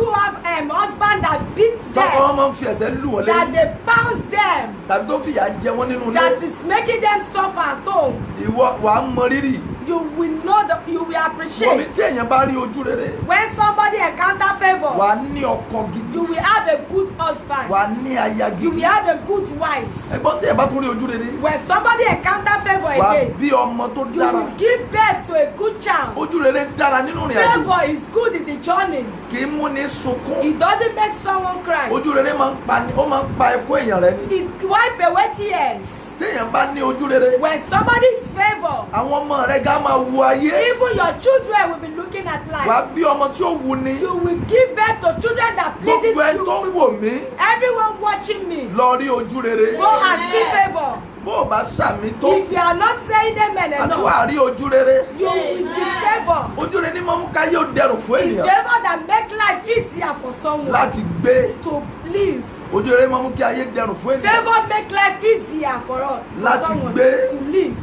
husband that beats Tọ́kọ them. wọn máa ń fi ẹsẹ̀ lù wọ́n That lẹ́yìn. they bounce them. Tàbí tó fìyà jẹ wọ́n nínú That ilé. is making them suffer at home. Ìwọ wàá mọ rírì. You will know that you will Wọ́n mi appreciate. tí èèyàn bá rí ojú rere. When somebody encounter favour. Wàá ní ọkọ gidi. You will have a good husband. Wàá ní aya You will gidi. have a good wife. Ẹ̀gbọ́n tí èèyàn bá tún rí ojú rere. When somebody encounter favour Wàá again. bí ọmọ tó You dára. will give birth to a good child. Ojú rere dára nínú ìrìn àjò. Favour is good in the journey. Kì í mú ní sunkún. It doesn't make someone cry. Ojú rere máa ń pa ni, ó máa ń pa ẹkún èèyàn rẹ ni. It wipe away tears. Téèyàn bá ní ojú rere. When somebody is favour. Àwọn ọmọ rẹ gá máa wo ayé. Even your children will be looking at life. Wàá bí ọmọ tí ó wu ni. You will give birth to children that pleases Gbogbo ẹni tó ń you. wò mí. Everyone watching me. Lọ rí ojú rere. Go and see favour. Bó o bá ṣàmì tó. If you are not saying amen Àti enough, wàá rí ojú rere. you will be favour. Ojú rere ní máa mú káyé ó dẹrùn fún It's ènìyàn. favour that make life easier for someone Láti gbé. to live. Ojú rere máa mú kí ayé dẹrùn fún ènìyàn. Favour make life easier for us, Láti for someone gbé. to live.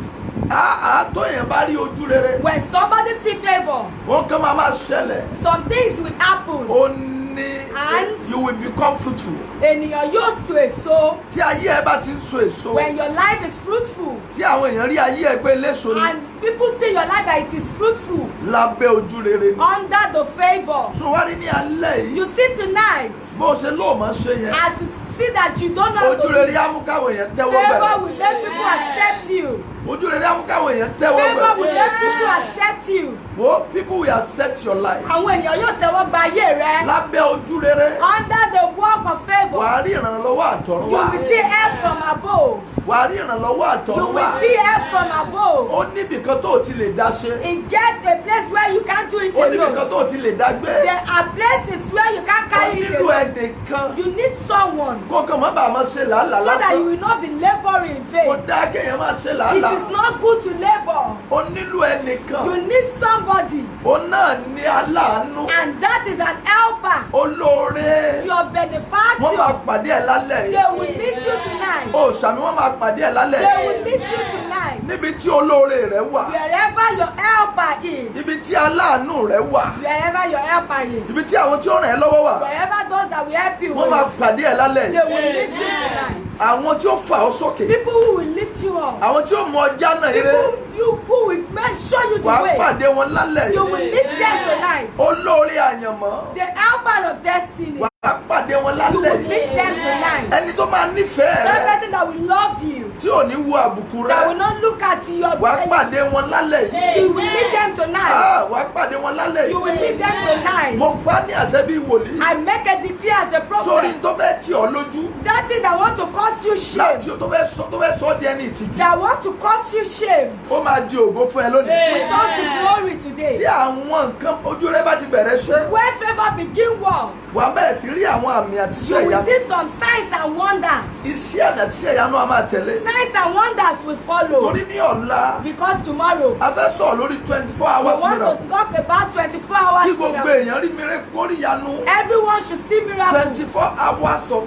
Tó èèyàn bá rí ojú rere. When somebody see favour, Wọ́n kàn máa ṣẹlẹ̀. some things will happen. Ó ní And- you will become fruitful. Ènìyàn yóò so èso. Tí ayé ẹ bá ti ń so èso. When your life is fruitful Tí àwọn èèyàn rí ayé ẹ pé léso ni. and people see your life that it is fruitful Lábẹ́ ojú rere ni. under the favour. So wá rí ní alẹ́ yìí. You see tonight, Bó o ṣe lóò máa ṣe yẹn. as you see that you don't know how Ojú to rere live, á mú káwọn èèyàn tẹ́wọ́ favour gbà. will make people accept you. Ojú rere á mú káwọn èèyàn tẹ́wọ́ Favour will gbà. make people accept you. Wo people will accept your life. Àwọn ènìyàn yóò tẹ́wọ́ gba ayé rẹ. Lábẹ́ ojú rere. Under the work of favour, Wàá rí ìrànlọ́wọ́ àtọ̀run you wá. will see help from above. Wàá rí ìrànlọ́wọ́ You àtọ̀run wá. will see help from above. Ó níbìkan tó o ti lè dá ṣe. It gets a place where you can't do it Ó níbìkan alone. tó o ti lè dá gbé. There are places where you can't Ó carry it nílò alone. ẹnìkan. You need someone Kó kàn má bàa máa ṣe làálàá so that you lásán. will not be labouring in Kò vain. dáa kéèyàn máa ṣe It làálàá. is not good to labour. Ó nílò ẹnìkan. You need somebody, Ó náà ní aláàánú. and that is an helper. Olóore. Your Wọ́n máa benefactor. pàdé ẹ̀ lálẹ́ They yìí. will meet you tonight. Ó sàmì wọ́n máa pàdé ẹ̀ lálẹ́ They yìí. will meet you tonight. Níbi tí olóore rẹ̀ wà. Wherever your helper is. Ibi tí aláàánú rẹ̀ wà. Wherever your helper is. Ibi tí àwọn tí ó ràn ẹ́ lọ́wọ́ wà. Wherever those that will help you. Wọ́n máa pàdé ẹ̀ lálẹ́ They yìí. will meet you tonight. Àwọn tí ó fà ọ́ sókè. People who will lift you up. Àwọn tí ó mú ọjà náà eré. People who will show you the Wàá way. pàdé wọn lálẹ́ You yìí. will meet them tonight. Olóore àyànmọ́. The helper of destiny. Wàá pàdé wọn You lálẹ́ will yìí. meet them tonight. Ẹni tó máa nífẹ̀ẹ́ That rẹ̀. person that will love you. Tí ò ní wo àbùkù That will rẹ̀. not look at your Wàá pàdé wọn lálẹ́ yìí. You will meet them tonight. Wàá pàdé pàdé wọn lálẹ́. You will meet them tonight. Mo pa ní àṣẹ bí wòlíì. I make a decree as a prophet. Sórí tó fẹ́ tì ọ́ lójú. That thing that want to cause you shame. Láti tó fẹ́ sọ di ẹni ìtìjú. That want to cause you shame. Ó máa di ògo fún ẹ lónìí. We turn to glory today. Tí àwọn nǹkan ojú rẹ bá ti bẹ̀rẹ̀ ṣe. When favor begin work, wàá bẹ̀rẹ̀ sí rí àwọn àmì àti you iṣẹ́ will ìyanu. see some signs and wonders. Iṣẹ́ àmì àti iṣẹ́ ìyanu á máa tẹ̀lé. Signs and wonders will follow. Torí ní ọ̀la, Because tomorrow, a fẹ́ sọ̀rọ̀ lórí 24 we hours want mìíràn. to talk about 24 hours Kí gbogbo miracle. èèyàn rí miracle orí ìyanu. Everyone should see miracle. 24 hours of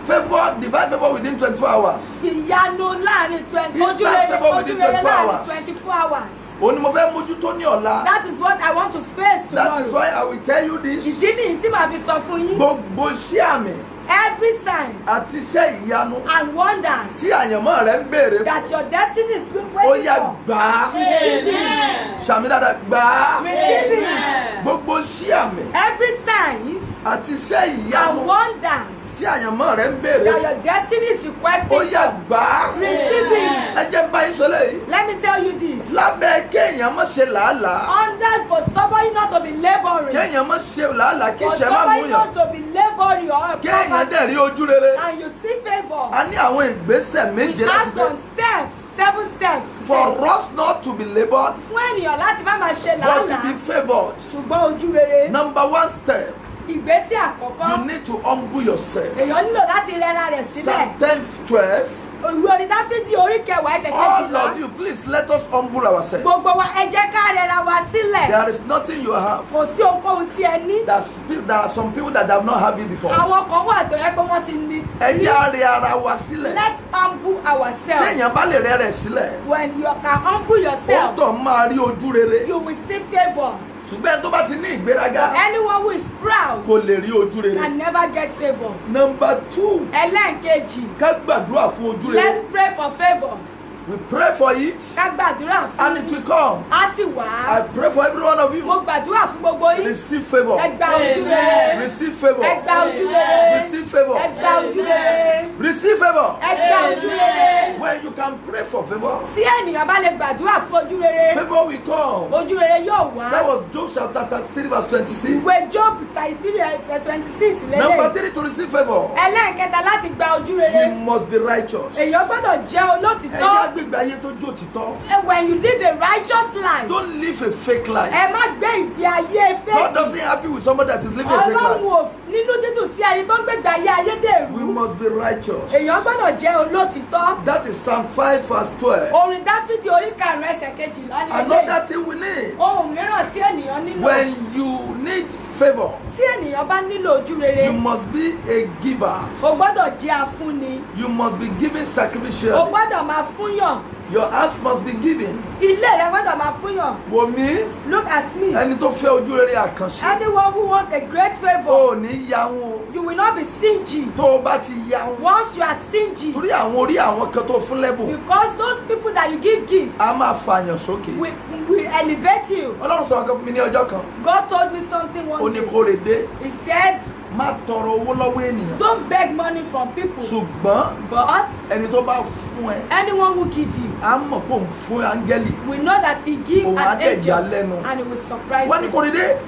favor, divine favor within 24 hours. Ìyanu láàrin 20 Instant favor within 24 láàrin hours. 24 hours. Òun ni mo fẹ́ mójútó ní ọ̀la. That is what I want to face tomorrow. That is why I will tell you this. Ìdí nìyí tí màá fi sọ fún yín. Gbogbo iṣẹ́ àmì Every sign àti iṣẹ́ ìyanu and wonders tí àyànmọ́ rẹ̀ ń béèrè fún. that your destiny is Ó waiting yá for. gbà á. Receive it. Ṣàmì dáadáa gbà á. Receive it. Gbogbo iṣẹ́ àmì Every signs àti iṣẹ́ and ìyanu wonders tí àyànmọ́ rẹ̀ ń béèrè that fún. your destiny is Ó requesting yá for. gbà á. Receive it. Ẹ jẹ́ báyìí sọ lẹ́yìn. Let me tell you this. Lábẹ́ kéèyàn má ṣe làálàá. Under for somebody not to be laboring. Kéèyàn má ṣe làálàá kí For iṣẹ́ má somebody múyàn. not to be laboring or a Kéèyàn poverty. dẹ̀ rí ojú rere. And you see favor. A ní àwọn ìgbésẹ̀ méje We láti have gbé. some steps, 7 steps. For us not to be laboured, Fún ènìyàn láti má máa ṣe but to be làálàá. favoured. Ṣùgbọ́n ojú rere. Number 1 step, Ìgbésí you àkọ́kọ́. need to humble yourself. Èèyàn nílò láti rẹra rẹ̀ sílẹ̀. Psalm 10:12. Ìwé orin Dáfídì orí kẹwàá ẹsẹ̀ All kejìlá. of you, please let us humble ourselves. Gbogbo wa ẹ jẹ́ ká rẹra wa sílẹ̀. There is nothing you have. Kò sí ohunkóhun tí ẹ ní. There are some people that have not had it before. Àwọn kan wà tó yẹ pé wọ́n ti ní. Ẹ jẹ́ á rẹ ara wa sílẹ̀. Let's humble ourselves. Téèyàn bá lè rẹ rẹ̀ sílẹ̀, When you can humble ó yourself, tọ̀ máa rí ojú rere. you will see favor. Ṣùgbọ́n ẹni tó bá ti ní ìgbéraga Anyone who is proud kò lè rí ojú rere. can never get favor. Number 2, Ẹlẹ́ẹ̀kejì, ká gbàdúrà fún ojú let's rere. pray for favor. We pray for it Ká gbàdúrà and fún it will come. á sì I wá. pray for every one of Mo you. gbàdúrà fún gbogbo yín. Receive favor. Ẹ gba ojú rere. Receive favor. Ẹ gba ojú rere. Receive favor. Ẹ gba ojú rere. Receive favor. Ẹ gba ojú rere. When you can pray for favor, Tí ènìyàn bá lè gbàdúrà fún ojú rere, favor will come. ojú rere yóò That wá. was Job chapter 33 verse 26. Ìwé Job 33 ẹsẹ̀ 26 Number lélẹ̀. 3, to receive favor, Ẹlẹ́ẹ̀kẹta láti gba ojú we rere. must be righteous. Èèyàn gbọ́dọ̀ jẹ́ Ẹ̀yà olótìtọ́. gbígbé ayé tó jó òtítọ́. When you live a righteous life, Don't live a fake life. ẹ má gbé ìgbé ayé God fẹ́. doesn't happy with somebody that is living a fake Ọlọ́run life. ò nínú dídùn sí ẹni tó ń gbégbé ayé We ayédèrú. must be righteous. Èèyàn gbọ́dọ̀ jẹ́ olótìtọ́. That is Psalm 5 verse 12. Orin Dáfídì orí karùn-ún ẹsẹ̀ kejìlá ní ilé. Another thing we need, Ohun mìíràn tí ènìyàn nílò. when you need favor, Tí ènìyàn bá nílò ojú rere, you must be a giver. o gbọ́dọ̀ jẹ́ afúnni. You must be giving O sacrificially. gbọ́dọ̀ máa fúnyàn. Your house must be given. Ilé rẹ gbọ́dọ̀ máa fúnyàn. Wò mí, Look at me. ẹni tó fẹ́ ojú rere àkànṣe. Anyone who wants a great O favour, ò ní yahun o. you will not be stingy. Tó o bá ti yahun. Once you are stingy, Torí àwọn orí àwọn kan tó fún lẹ́bùn, because those people that you give gifts a máa fàyàn sókè. will elevate you. Ọlọ́run sọ ọkàn fún mi ní ọjọ́ kan. God told me something Ó one ní day. kó rè dé. He said, Má tọrọ owó lọ́wọ́ ènìyàn. don't beg money from people, Ṣùgbọ́n but ẹni tó bá fún ẹ, anyone who give you á mọ̀ pé òun fún áńgẹ́lì. will know that he give Òun á an dẹ̀ angel yà lẹ́nu. and he will surprise Wọ́n ní kó you. rè dé.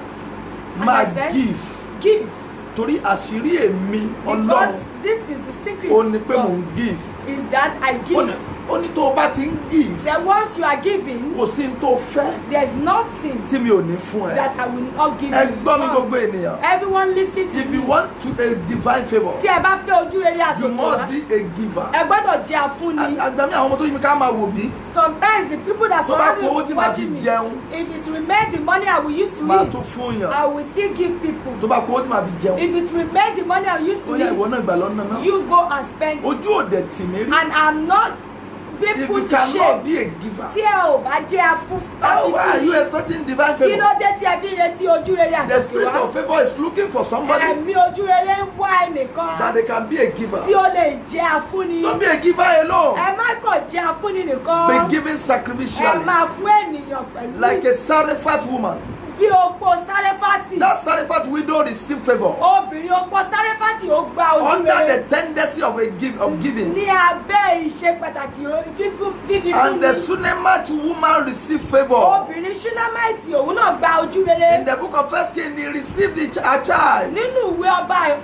And Máa I said, give. Give, Torí àṣírí èmi because Ọlọ́run this is the secret ó ní pé mò ń God, give. is that I Ó ní give. ó ní tó o bá ti ń give, Then once you are giving, kò sí ní tó fẹ́ there's nothing tí mi ò ní fún ẹ. that I will not give Ẹ you. gbọ́ mi gbogbo Once. ènìyàn. Everyone listen to If me. you want to a divine favour, Tí ẹ bá fẹ́ ojú rere you must àtòkòrá, be a giver. ẹ gbọ́dọ̀ jẹ́ afúnni. Àgbà mi àwọn ọmọ tó yí mi ká máa wò mí. Sometimes the people that Tó bá surround kó owó me tí will màá watch fi me. jẹun, If it remains the money I will use to máa eat, tó fún yàn. I will still give people. Tó bá kó owó tí màá fi jẹun, If it remains the money I will use ó to yá ìwọ eat, náà gbà lọ́nà náà. you go and spend it. Ojú òde tì mí rí. And I'm not being If put you to cannot shame. be a giver, Tí ẹ ò bá jẹ́ how are you afúnni, expecting divine kí ló favour? dé tí ẹ fi ń retí ojú rere The spirit àtòkòrá? of favour is looking for somebody Ẹ̀mí ojú rere ń wá that ẹnìkan they can be a giver. tí ó lè jẹ́ afúnni. Don't be a giver alone. Ẹ má kàn jẹ́ afúnni nìkan. Be giving Ẹ sacrificially. máa fún ènìyàn pẹ̀lú Like a Sarefat woman. bí opó Sárẹ́fátì. That Sarephat widow received favor. Obìnrin opó Sárẹ́fátì ó gba ojú Under rere. the tendency of giving. Ní abẹ́ ìṣe pàtàkì fífi And the fúnni. Shunammite woman received favor. Obìnrin Ṣúnámáìtì òun náà gba ojú rere. In the book of First Kings, he received a child. Nínú ìwé ọba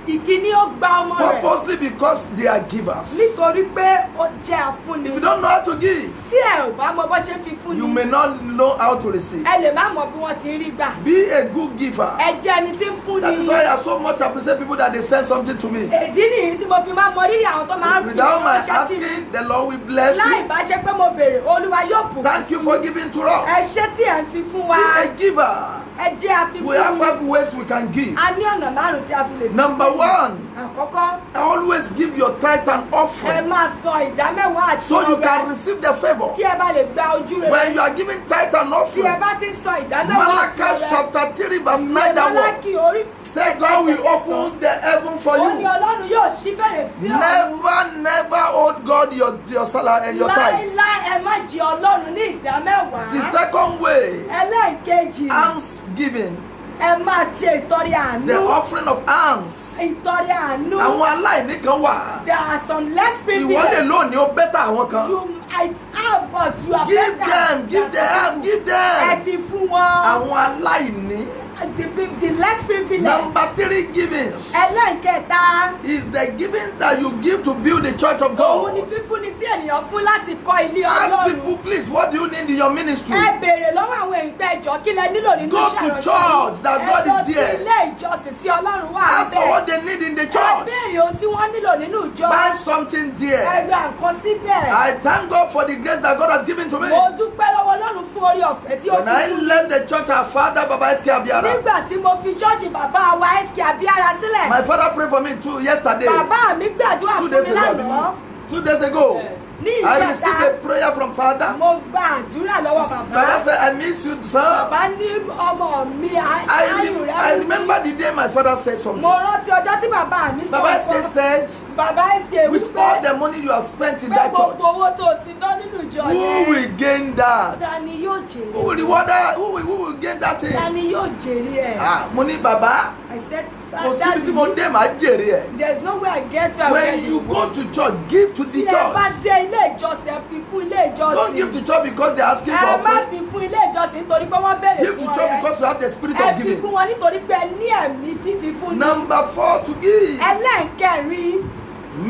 ìkíní ó gba ọmọ rẹ̀. Purposely because they are givers. Nítorí pé ó jẹ́ àfúnni. If you don't know how to give, Tí ẹ ò bá mọ bó ṣe fi fúnni. you may not know how to receive. Ẹ lè má mọ bí wọ́n ti rí gbà. Be a good giver. Ẹ jẹ́ ẹni tí ń That is fúnni. why I so much appreciate people that they send something to me. Èdí nìyí tí mo fi máa mọ rírì àwọn tó máa ń fi Without my ránṣẹ́ sí mi. asking, the Lord will bless Láì you. bá ṣe pé mo béèrè, Olúwa yóò bùkún. Thank you for giving to us. Ẹ ṣé tí ẹ ń fi fún wa. Be a giver. Ẹ jẹ́ We have àfikún. 5 ways we can give. A ní ọ̀nà márùn-ún tí a fi lè fi. Number 1, Àkọ́kọ́, always give your tithe and ẹ offering máa san ìdámẹ́wàá àti so you ọrẹ can receive the favor. kí ẹ bá lè gba ojú rere. When you are giving tithe and Tí ẹ offering, bá ti ń san ìdámẹ́wàá àti Malachi ọrẹ. chapter 3 verse 9 Ìwé that word. Málákì orí Say God will open the heaven for ó ní you. Ọlọ́run yóò ṣí fèrè sí ọ̀run. Never hold God your salary and your tithes. Láíláí ẹ má jẹ Ọlọ́run ní ìdámẹ́wàá. The second way, Ẹlẹ́ẹ̀kejì, alms giving, ẹ máa ṣe ìtọrẹ àánú. the offering of alms. Ìtọrẹ àánú. Àwọn aláìní kan wà. There are some less Ìwọ lè privileged. lónìí ó bẹ́tà àwọn kan. You might have but you are Give better them, give than some them, give people. Ẹ them. fi fún wọn. Àwọn aláìní. The less privileged. Number 3 givings Ẹlẹ́ẹ̀kẹta. is the giving that you give to build the church of Òun ni God. fífúnni tí ènìyàn fún láti kọ́ ilé Ask Ọlọ́run. people, please, what do you need in your ministry? Ẹ béèrè lọ́wọ́ àwọn èèyàn pé ẹjọ́ kí lẹ nílò nínú Go iṣẹ́ to ìránṣẹ́. church that God is Ẹ lọ sí there. ilé ìjọsìn tí Ọlọ́run wà Ask for níbẹ̀. what they need in the Ẹ church. béèrè ohun tí wọ́n nílò nínú ìjọ. Buy something Ẹ there. ra nǹkan síbẹ̀. I thank God for the grace that God has given to me. Mo dúpẹ́ lọ́wọ́ Ọlọ́run fún orí ọ̀fẹ́ tí ó When fi I fún mi. left the church, our father, Baba S.K. Abiara, Nígbà tí mo fi chọ́ọ̀chì bàbá wa S.K. Abíára sílẹ̀. my father prayed for me too yesterday, Bàbá mi gbàdúrà 2 fún days mi ago. lánàá. 2 days ago, Yes. Ní I received ìjẹta, a prayer from father. mo gba àdúrà lọ́wọ́ Baba bàbá. said, I miss you, son. Bàbá ní ọmọ mi ayù rẹ̀ I wí. remember the day my father said Mo something. rántí ọjọ́ tí bàbá mi sọ Baba S.K. fún. said, Bàbá S.K. with all wípé the money you have spent in pé that gbogbo church, owó tó ti ná nínú ìjọ who yẹn. will gain that? Ta ni yóò Who jèrè? will reward that? Who will gain that Ta thing? ni yóò jèrè ẹ̀? Ah, mo ní bàbá, I said, kò síbi tí mo Daddy, dé màá jèrè ẹ̀. there's no way I get to When you go to church, give to the Tí ẹ bá church. dé ilé ìjọsìn, ẹ fi fún ilé Don't give ìjọsìn. to church because they're asking for Ẹ má offering. fi fún ilé ìjọsìn nítorí pé wọ́n béèrè Give to fún church ọrẹ. because you have the spirit Ẹ of fi giving. fún wọn nítorí pé ẹ ní ẹ̀mí fífi fún ní. Number 4, to give. Ẹlẹ́ẹ̀kẹrin,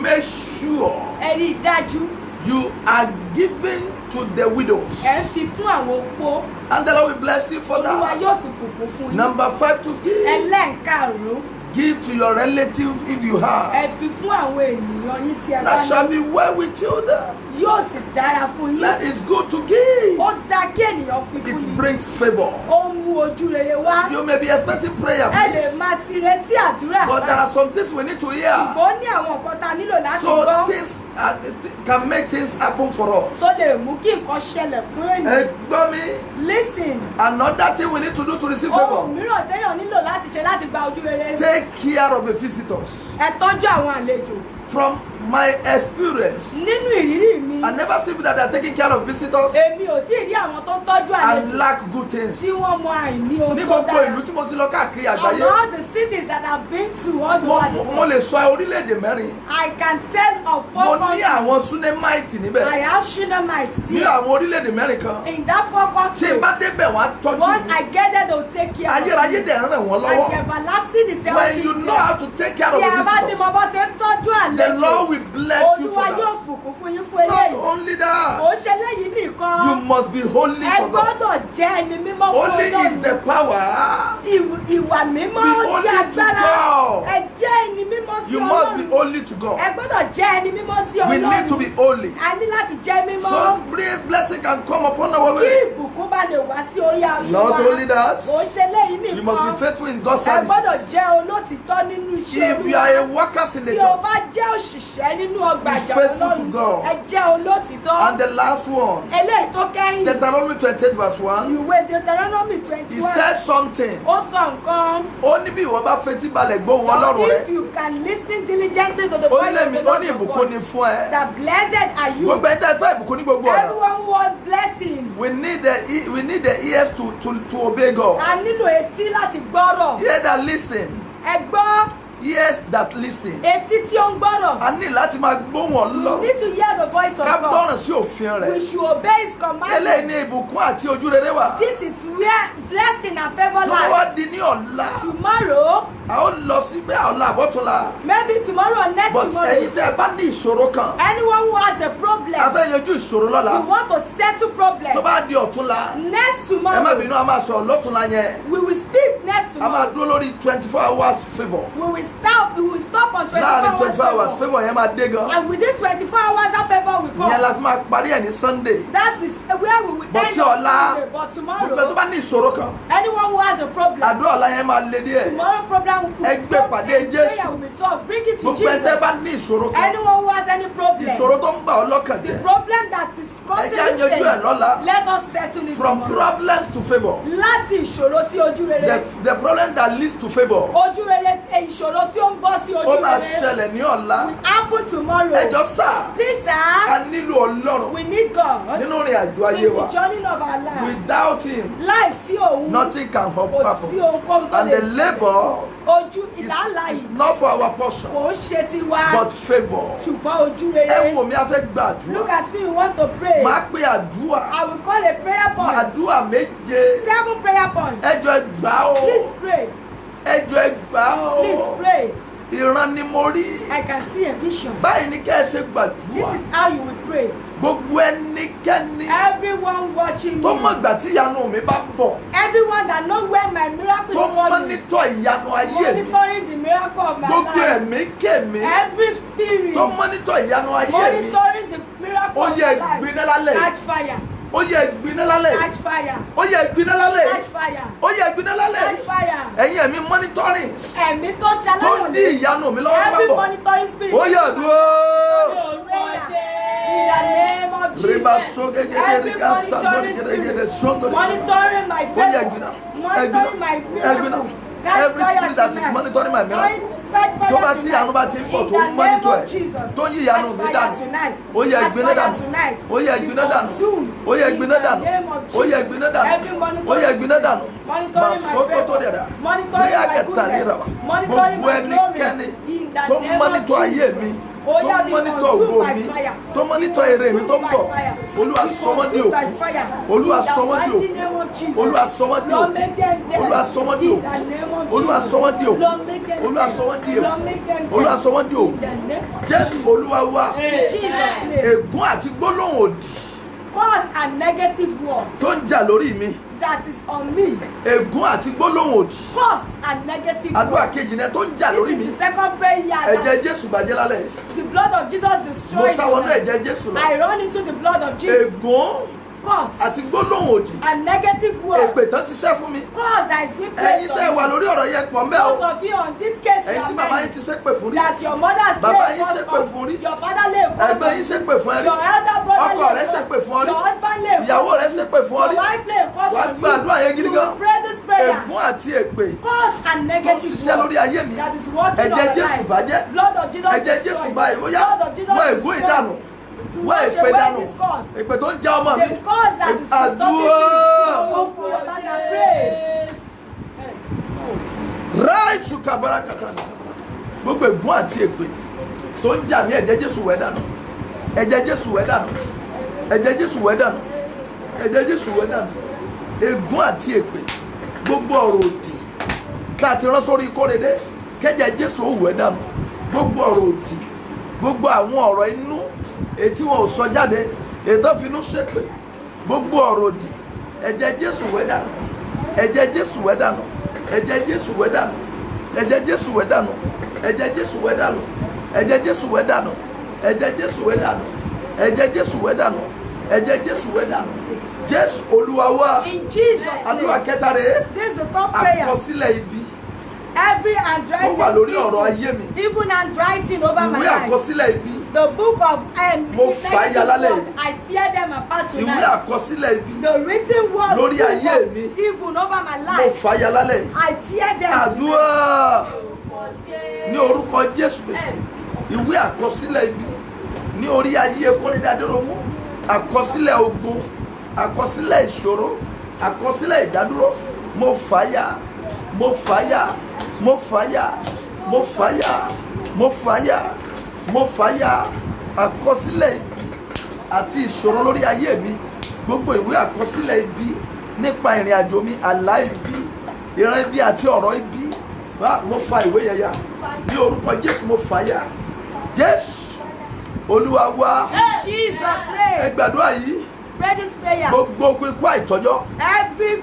Make sure ẹ rí i dájú you are giving to the widows. ẹ ń fi fún àwọn opó. And the Lord will bless you for Olúwa yóò that. sì bùkún fún yín. Number 5, to give. Ẹlẹ́ẹ̀karùn-ún, Give to your relatives if you have. ẹ fi fún àwọn ènìyàn yín tí ẹ bá That shall ní. be well with you. Yóò sì dára fún That yín. is good to give. Ó dá kí ènìyàn fi fún It ni. brings favor. Ó ń mú ojú rere wá. You may be expecting prayer, Ẹ lè please. máa ti retí àdúrà. But there are some things we need to hear. Ṣùgbọ́n ó ní àwọn nǹkan tá a nílò láti So gbọ́ things can make things happen for us. tó lè mú kí nǹkan ṣẹlẹ̀ fún ènìyàn. Gbọ́ mi, Listen, another thing we need to do to receive ohun favor. mìíràn téèyàn nílò láti ṣe láti gba ojú rere. Take care of the visitors. Ẹ tọ́jú àwọn àlejò. From my experience, Nínú ìrírí mi, I never see people that are taking care of visitors èmi ò tí ì rí àwọn tó ń tọ́jú and àlejò lack good things. tí wọ́n mọ àìní ohun Ní tó gbogbo dára. ìlú tí mo ti lọ káàkiri Of àgbáyé, all the cities that I've been to all mo over the mo world, lè sọ orílẹ̀-èdè mẹ́rin. I can tell of Mo 4 ní countries. àwọn Sunamite I níbẹ̀. have Shunammite Ní there. àwọn orílẹ̀-èdè mẹ́rin kan. In that 4 Tí countries, n bá débẹ̀ wọ́n á tọ́jú once mi. I get there, they'll take care of Ayérayé me. dẹ̀ ń ràn wọ́n Like lọ́wọ́. everlasting is When you know how to take care of Tí the a bá ti mọ visitors, bó ti ń tọ́jú the Lord àlejò, will bless you for Olúwa yóò that. bùkún fún yín fún Not eléyìí. only Kò that, ń ṣe léyìí nìkan. you must be holy Ẹ for God. gbọ́dọ̀ jẹ́ ẹni mímọ́ fún Holy is the Ọlọ́run. power. Ìwà mímọ́ Be ó holy jẹ́ to agbára. God. Ẹ jẹ́ ẹni mímọ́ sí You must be Ọlọ́run. holy to Ẹ God. gbọ́dọ̀ jẹ́ ẹni mímọ́ sí We need to Ọlọ́run. be holy. A ní láti jẹ́ mímọ́. So blessing can come upon our Kí way. ìbùkún bá lè wá sí orí ayé wa. Not only that, Kò ń ṣe léyìí you must nìkan. be faithful in God's Ẹ gbọ́dọ̀ services. jẹ́ olótìtọ́ nínú iṣẹ́ If you are a Olúwa. worker in the Tí o church, bá jẹ́ òṣìṣẹ́ nínú ọgbà Be ìjọ faithful to Ọlọ́run, God. ẹ jẹ́ olótìtọ́. and the last one, Eléyìí tó kẹ́yìn, Deuteronomy 28 verse 1, ìwé Deuteronomy he 21, says something. ó sọ nǹkan. Ó ní bí ìwọ bá fetí balẹ̀ gbóhùn Ọlọ́run If rẹ, you can listen diligently to the ó voice lé of mi, the ó Lord ní your ìbùkún ni God, fún ẹ. that blessed are you. Gbogbo ẹni tẹ́ fẹ́ ìbùkún ní gbogbo ọ̀nà. Everyone who wants blessing, We need the need the ears to obey God. A nílò etí láti gbọ́rọ̀. Ears that listen. Ẹ gbọ́. Ears that listen. Etí tí ó ń gbọ́rọ̀. A ní láti máa gbóhùn Ọlọ́run. We need to hear the voice of God. Ká gbọ́ràn sí òfin rẹ̀. We should obey his commandments. Eléyìí ní ìbùkún àti ojú rere wà. This is where blessing and favour Tó wá lies. di ní ọ̀la. Tomorrow. A ó lọ sí pé ọ̀la àbọ̀túnla. Maybe tomorrow or next But tomorrow. ẹ̀yin tẹ́ ẹ bá ní ìṣòro kan. Anyone who has a problem. A fẹ́ yanjú ìṣòro lọ́la. We want to settle problems. Tó bá di ọ̀túnla. Next Ẹ má tomorrow. bínú, a máa sọ lọ́túnla yẹn. We will speak next A máa tomorrow. dúró lórí 24 hours favour. We will stop on 24 Láàrin 24 hours hours. favour yẹn máa dé gan. And within 24 hours that favour will Ìyẹn la come. fi máa parí ẹ̀ ní Sunday. That is where we will But end tí on ọ̀la, Sunday. But Gbogbo ẹ tó tomorrow, bá ní ìṣòro kan. anyone who has a problem, Àdúrà ọ̀la yẹn máa le díẹ̀. tomorrow program will Ẹ gbé pàdé Jésù. prayer will be taught. Bring it to Gbogbo ẹ tẹ́ Jesus. bá ní ìṣòro kan. Anyone who has any problem, Ìṣòro tó ń bà ọ́ lọ́kàn the jẹ́. problem that is Ẹ causing jẹ́ á yanjú ẹ̀ pain, lọ́la. let us settle it From tomorrow. problems to favour. Láti ìṣòro sí ojú rere. The problem that leads to favour. Ojú rere ìṣòro tí ó ń bọ́ sí Ó ojú máa rere ṣẹlẹ̀ ní ọ̀la. will happen tomorrow. Ẹjọ́ sà. Please, A sir, nílò Ọlọ́run. we need God Nínú ìrìn àjò ayé in wa. the journey of our life. Without him, Láìsí òun, nothing can kò sí happen. ohunkóhun tó And lè the labour Ojú is ìlàlàyé not for our portion, kò ń ṣe tiwa, but favour. ṣùgbọ́n ojú Ẹ rere. wò mí, a fẹ́ Look gbàdúrà. at me, you want to pray. Máa pe àdúrà. I will call a prayer point. Àdúrà méje. 7 prayer points. Ẹjọ́ ẹ gbà ó. Please pray. Ẹjọ́ ẹ gbà ó. Please pray. Ìran ni mo rí. I can see a vision. Báyìí ni kẹ́ ẹ ṣe This gbàdúrà. is how you will pray. Gbogbo ẹnikẹ́ni Everyone watching tó me, mọ̀ ìgbà tí ìyanu mi bá ń bọ̀. everyone that knows when my miracle Tó is coming, mọ́nítọ̀ ìyanu ayé mi. monitoring the miracle of my Gbogbo life, ẹ̀mí kèmí every spirit tó mọ́nítọ̀ ìyanu ayé mi. monitoring the miracle Ó of yẹ my life, gbiná lálẹ́. catch fire, Ó yẹ gbiná lálẹ́. catch fire, Ó yẹ gbiná lálẹ́. catch fire, Ó yẹ gbiná lálẹ́. catch fire. Ẹ̀yin ẹ̀mí monitoring Ẹ̀mí tó ń tó ń ṣaláyọ̀ dí ìyanu mi lọ́wọ́ every pápọ̀. monitoring spirit. Ó yẹ dúró. In the name of Jesus. Reba sógégédé Every ríga sàndórí monitoring gẹ́gẹ́dẹ́ spirit sóndórí. monitoring my Ó yẹ favor, gbiná. monitoring my miracle. Catch Every fire spirit that is tonight. monitoring my miracle. Catch fire Tó bá tí tonight. ìyanu bá ti ń bọ̀ tó ń In the mọ́nítọ̀ name ẹ̀. of Jesus. Tó ń yí ìyanu mi Catch dànù. fire tonight. Ó yẹ Catch gbiná fire dànù. tonight. Ó yẹ Be gbiná dànù. consumed. Ó yẹ In gbiná the dànù. name of Ó yẹ Jesus. gbiná dànù. Every monitoring Ó yẹ gbiná dànù. monitoring my Màsókó tó favor, dẹ̀dà. monitoring my goodness, monitoring Gbogbo my ẹnikẹ́ni glory. In the tó name mọ́nítọ̀ of ayé Jesus. mi. Ó Tó yá, be mọ́nítọ̀ consumed ògo by mi. fire. Tó mọ́nítọ̀ èrè mi tó ń bọ̀. Olúwa sọ wọ́n di òkú. Olúwa sọ wọ́n di òkú. Olúwa sọ wọ́n di òkú. Olúwa sọ wọ́n di òkú. Olúwa sọ wọ́n di òkú. Olúwa sọ wọ́n di òkú. Olúwa sọ wọ́n di òkú. Jésù Olúwa wa. Jesus' name. Ègún àti gbólóhùn òdì Cause and negative word tó ń jà lórí mi. that is on me. Ègún àti gbólóhùn òdì. Cause and negative Àdúrà word. kejì náà tó ń jà lórí This mi. is the second prayer. Ẹ̀jẹ̀ Jésù bàjẹ́ lálẹ́. The blood of Jesus Mo destroys sá wọnú me. ẹ̀jẹ̀ Jésù lọ. I run into the blood of Jesus. Ègún Cause àti gbólóhùn òdì. and negative word. Èpè tán ti ṣẹ́ fún mi. Cause I see Ẹ̀yin place tẹ́ wà on you. lórí ọ̀rọ̀ yẹn pọ̀ mbẹ́ o. Those of you on this case, Ẹ̀yin tí màmá yín ti ṣépè fún rí. that your mother's Bàbá lay yín cause ṣépè fún on rí. your father lay cause Ẹ̀gbọ́n on yín ṣépè fún ẹ rí. your elder brother Ọkọ lay rẹ̀ cause ṣépè fún ọ rí. your husband lay Ìyàwó cause rẹ̀ ṣépè fún ọ your rí. wife lay cause Wàá on gbàdúrà yẹn gidi you gan. will pray this prayer. Ègún àti èpè Cause and tó ń negative ṣiṣẹ́ lórí ayé mi. that is working Ẹ̀jẹ̀ on your Jésù life. bàjẹ́. Blood of Jesus Ẹ̀jẹ̀ destroy. Jésù báyìí ó yá. Blood of Jesus Wọ́n ègún destroy. ìdànù. You Wọ́n wash èpè away dànù. this cause. Èpè tó ń jẹ́ ọmọ mi. The cause that is stopping Àdúrà. you. Open your mouth and pray. Ráìsù kàbárà kàkànà. Gbogbo ègún àti èpè tó ń jà mí, ẹ̀jẹ̀ Jésù wẹ̀ dànù. Ẹ̀jẹ̀ Jésù wẹ̀ dànù. Ẹ̀jẹ̀ Jésù wẹ̀ dànù. Ẹ̀jẹ̀ Jésù wẹ̀ dànù. Ègún àti èpè. Gbogbo ọ̀rọ̀ òdì tá a ti rán sórí Kóredé. Kẹ́jẹ̀ Jésù ó wẹ̀ dànù. Gbogbo ọ̀rọ̀ òdì. Gbogbo àwọn ọ̀rọ̀ inú ètí wọn ò sọ jáde. Ètò finú ṣépè. Gbogbo ọ̀rọ̀ òdì. Ẹ̀jẹ̀ Jésù wẹ̀ dànù. Ẹ̀jẹ̀ Jésù wẹ̀ dànù. Ẹ̀jẹ̀ Jésù wẹ̀ dànù. Ẹ̀jẹ̀ Jésù wẹ̀ dànù. Ẹ̀jẹ̀ Jésù wẹ̀ dànù. Ẹ̀jẹ̀ Jésù wẹ̀ dànù. Ẹ̀jẹ̀ Jésù wẹ̀ dànù. Ẹ̀jẹ̀ Jésù wẹ̀ dànù. Ẹ̀jẹ̀ Jésù wẹ̀ dànù. Jésù Olúwa wa. In Jesus' Àdúrà name. kẹta rèé. This is the top prayer. Àkọsílẹ̀ ibi Every tó handwriting, wà lórí ọ̀rọ̀ ayé mi. even handwriting over my Ìwé life. àkọsílẹ̀ ibi. The book of Mo fà á ya lálẹ́ yìí. I tear them apart Ìwé tonight. àkọsílẹ̀ ibi. The written word Lórí book ayé of mi. even over my Mo life. fà á ya lálẹ́ yìí. I tear them tonight. Àdúrà ní orúkọ Jésù Kristi. Ìwé àkọsílẹ̀ ibi ní orí ayé Kóredé Adéròmú. Àkọsílẹ̀ ogun àkọsílẹ̀ ìṣòro, àkọsílẹ̀ ìdádúró, mo fàyà, mo fàyà, mo fàyà, mo fàyà, mo fàyà, mo fàyà, àkọsílẹ̀ ibi àti ìṣòro lórí ayé mi, gbogbo ìwé àkọsílẹ̀ ibi nípa ìrìn àjò mi, àlá ibi, ìran ibi àti ọ̀rọ̀ ibi, mo fa ìwé yẹn ya ní orúkọ Jésù, mo fàyà. Jésù Olúwa wa. Jesus name. Ẹ gbàdúrà yìí. Pray this prayer. Gbogbo ogun ikú àìtọ́jọ́. Every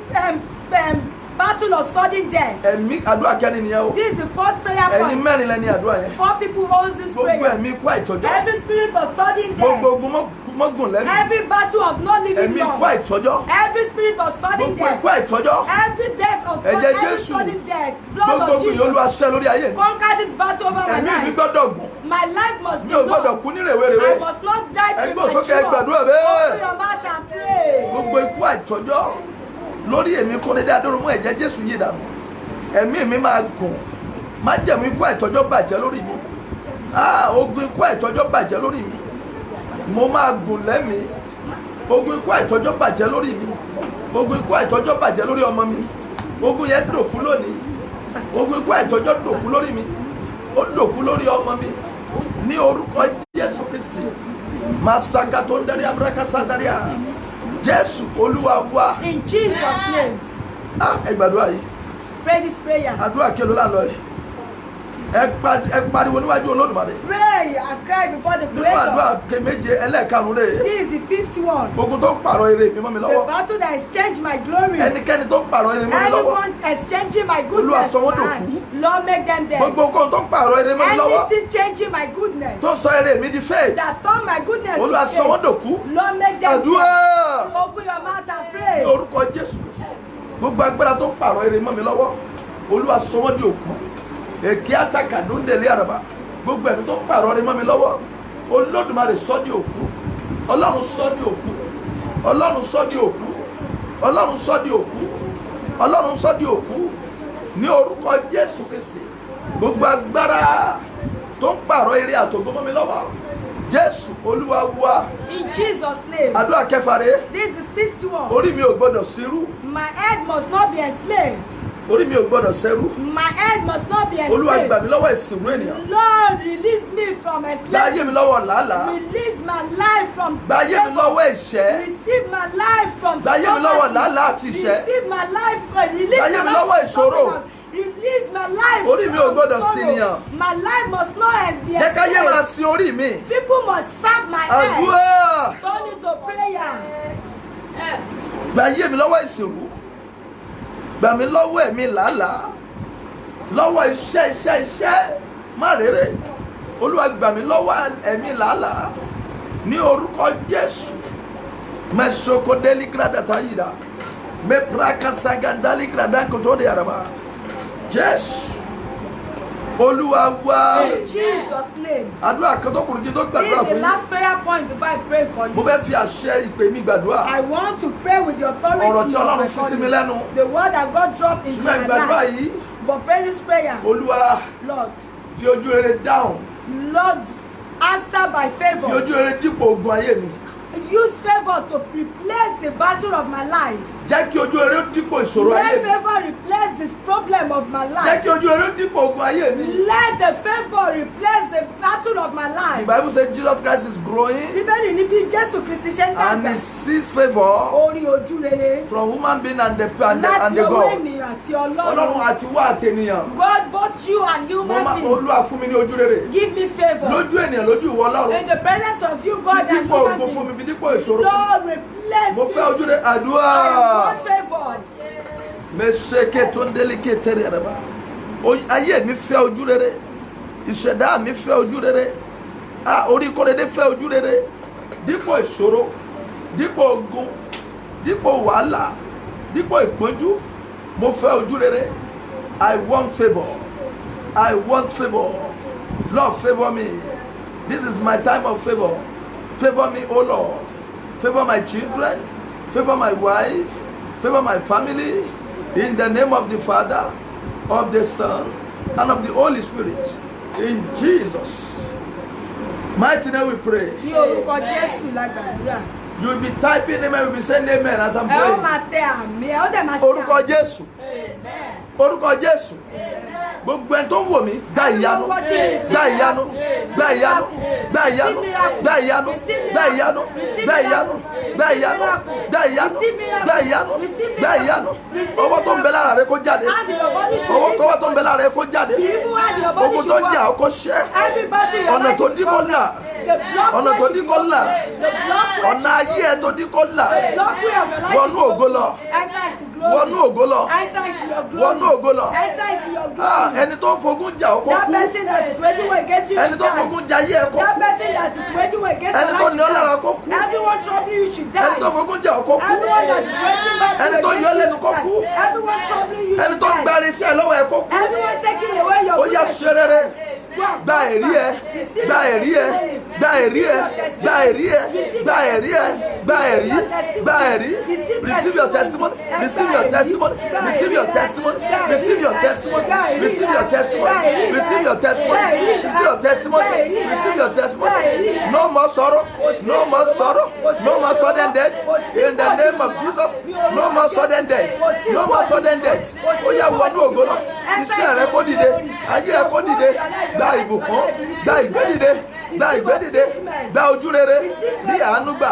battle of sudden death. Ẹ̀mí àdúrà kẹ́ni nìyẹn o. This is the fourth prayer point. Ẹni mẹ́rin lẹ́ni àdúrà yẹn. 4 people owns this prayer. Gbogbo ẹ̀mí ikú àìtọ́jọ́. Every spirit of sudden death. Gbogbo ogun mọ́gùn lẹ́mí. Every battle of not living Ẹ̀mí long. ikú àìtọ́jọ́. Every spirit of sudden Gbogbo death. ikú àìtọ́jọ́. Every death of Ẹ̀jẹ̀ every Jésù. sudden death. Blood Gbogbo of ogun yìí Olúwa Jesus. ṣẹ́ lórí ayé mi. Conquer this battle over my Ẹ̀mí mi life. gbọ́dọ̀ gùn. My life must Mi be ò gbọ́dọ̀ long. kú ní rèwerèwe. I must not die Ẹgbẹ́ òsókè premature. gbàdúrà bẹ́ẹ̀. Open your mouth and pray. Gbogbo ikú àìtọ́jọ́ lórí èmi kó dédé adóró mú ẹ̀jẹ̀ Jésù yìí dànù. Ẹ̀mí mi máa gùn. Májẹ̀mú ikú àìtọ́jọ́ bàjẹ́ lórí mi. Ogun ikú àìtọ́jọ́ bàjẹ́ lórí mi. Mo máa gùn lẹ́mìí. Ogun ikú àìtọ́jọ́ bàjẹ́ lórí mi. Ogun ikú àìtọ́jọ́ bàjẹ́ lórí ọmọ mi. Ogun yẹn dòkú lónìí. Ogun ikú àìtọ́jọ́ dòkú lórí mi. Ó dòkú lórí ọmọ mi. Ní orúkọ Jésù Kristi. Masaka tó ń darí abúrákásá darí à. Jésù Olúwa wa. In Jesus' name. Ẹ gbàdúrà yìí. Pray this prayer. Àdúrà kí ló là lọ yìí. Ẹ pariwo níwájú Olódùmarè. Pray and cry before the Nínú àdúrà Creator. keméje ẹlẹ́ẹ̀karùn-ún rẹ̀. This is the 5th one. Ogun tó pààrọ̀ ire mi mọ́ mi The lọ́wọ́. battle that exchanged my glory. Ẹnikẹ́ni tó pààrọ̀ ire mọ́ mi lọ́wọ́. Anyone exchanging my Olúwa goodness, sọ wọ́n dòkú. man, Lord make them dead. Gbogbo nǹkan tó pààrọ̀ ire mọ́ mi lọ́wọ́. Anything changing my goodness, Tó sọ ire mi di fake. that turn my goodness to Olúwa sọ wọ́n fake, dòkú. Lord make them Àdúrà. dead. Open your mouth and Ní pray. orúkọ Jésù Kristi. Gbogbo agbára tó pààrọ̀ ire mọ́ mi lọ́wọ́. Olúwa sọ wọ́n di òkú. Èkí àtàkà ló ń délé àràbà. Gbogbo ẹ̀mí tó pààrọ̀ ire mọ́ mi lọ́wọ́. Olódùmarè sọ di òkú. Ọlọ́run sọ di òkú. Ọlọ́run sọ di òkú. Ọlọ́run sọ di òkú. Ọlọ́run sọ di òkú. Ní orúkọ Jésù Kristi. Gbogbo agbára tó ń pààrọ̀ ire àtògbó mọ́ mi lọ́wọ́. Jésù Olúwa wa. In Jesus' name. Àdúrà kẹfà rèé. This is 6th one. Orí mi ò gbọdọ̀ sírú. My head must not be enslaved. Orí mi ò gbọdọ̀ sẹ́rú. My head must not be Olúwa gbà enslaved. mí lọ́wọ́ ìsìnrú ènìyàn. Lord, release me from Gba ayé enslavement. mi lọ́wọ́ làálàá. Release my life from Gba ayé mi lọ́wọ́ ìṣẹ́. Receive my life from Gba ayé mi lọ́wọ́ làálàá àti ìṣẹ́. Receive my life from release Gba ayé my mi life lọ́wọ́ from ìṣòro. sorrow. Release my life Orí mi ò from gbọdọ̀ sorrow. sìnìyàn. My life must not be Jẹ́ ká yé máa enslaved. sin orí mi. People must serve my head. Àdúrà. Turn it to prayer. Gba ayé mi lọ́wọ́ ìsìnrú. Gbà mí lọ́wọ́ ẹ̀mí làálàá. Lọ́wọ́ iṣẹ́ má rere. Olúwa gbà mí lọ́wọ́ ẹ̀mí làálàá. Ní orúkọ Jésù. Mẹ́sọ̀kọ́dẹ́lì gírádàtà yìí dá. Mẹ́pàràkà sagandali gírádà kòtò de àràbà. Jésù. Olúwa wa. In Jesus' name. Àdúrà kan tó kùrù kí n tó This gbàdúrà is the fún yín. last prayer point before I pray for Mo you. fẹ́ fi àṣẹ ìpè mi gbàdúrà. I want to pray with the authority Ọ̀rọ̀ tí of Ọlọ́run my fi sí mi calling. lẹ́nu. The word that God dropped into Ṣùgbọ́n my ìgbàdúrà life. yìí. But pray this prayer. Olúwa Lord, fi ojú rere dáhùn. Lord, answer by Fi favor. ojú rere dípò ogun ayé mi. Use favor to replace the battle of my life. Jẹ́ kí ojú rere dípò ìṣòro ayé Let mi. favor replace this problem of my Jẹ́ life. kí ojú rere dípò ogun ayé mi. Let the favor replace the battle of my The life. Bible says Jesus Christ is growing Bíbélì ní bí Jésù Kristi ṣe ń and dàgbà. he sees favour Orí ojú rere. from human being and the Láti ọwọ́ God. ènìyàn àti Ọlọ́run Ọlọ́run. àti wá àti ènìyàn. God, both you and human being, Olúwa fún mi ní ojú rere. give me favor. Lójú ènìyàn lójú ìwọ Ọlọ́run. In the presence of you, God, Fi and dípò human ogun fún being, mi bí dípò ìṣòro. Lord, replace Mo fẹ́ ojú me. rere àdúrà. I want favor. Mèsèké tó ń délékè tẹ́lẹ̀ rẹ̀ bá. Ayé mi fẹ́ ojú rere. Ìṣẹ̀dá mi fẹ́ ojú rere. Orí kóredé fẹ́ ojú rere. Dípò ìṣòro, dípò ogun, dípò wàhálà, dípò ìpọ́njú, mo fẹ́ ojú rere. I want favour. I want favour. Lord, favour me. This is my time of favour. Favour me, O Lord. Favour my children. Favour my wife. Favour my family. In the name of the Father, of the Son, and of the Holy Spirit. In Jesus' mighty name we pray. Ní orúkọ Jésù la gbàdúrà. You will be typing amen, you will be saying amen as I'm ẹ ó praying. máa tẹ àmì ẹ ó dẹ̀ máa ṣe Orúkọ Jésù. Orúkọ Jésù. Gbogbo ẹni tó ń wò mí gba ìyanu, gba ìyanu, gba ìyanu, gba ìyanu, gba ìyanu, gba ìyanu, gba ìyanu, gba ìyanu, gba ìyanu, gba ìyanu, gba ìyanu. Ọwọ́ tó ń bẹ lára rẹ kó jáde. Ọwọ́ kọ́wọ́ tó ń bẹ lára rẹ kó jáde. Ogun tó ń jà ó kó ṣẹ́. Ọ̀nà tó dí kó là. Ọ̀nà tó dí kó là. Ọ̀nà ayé ẹ tó dí kó là. Wọnú ògo lọ. Wọnú ògo lọ. Wọnú ògo lọ. Ẹni tó ń fogun jà ó kó kú. Ẹni tó ń fogun jà ayé ẹ kó kú. Ẹni tó ní ọ lára kó kú. Ẹni tó ń fogun jà ó kó kú. Ẹni tó yọ lẹ́nu kó kú. Ẹni tó ń gba irinṣẹ́ lọ́wọ́ ẹ kó kú. Ó yá ṣe rere. Gba ẹ̀rí ẹ, gba ẹ̀rí ẹ, gba ẹ̀rí ẹ, gba ẹ̀rí ẹ, gba ẹ̀rí ẹ, gba ẹ̀rí, gba ẹ̀rí. Receive your testimony, receive your testimony, receive your testimony, receive your testimony, receive your testimony, receive your testimony, receive your testimony, receive your testimony. No more sorrow, no more sorrow, no more sudden death. In the name of Jesus, no more sudden death, no more sudden death. Ó yá wọnú ògo lọ, iṣẹ́ rẹ kó dìde, ayé ẹ kó dìde. Gba ìbùkún, gba ìgbédìde, gba ìgbédìde, gba ojú rere, bí àánú gbà,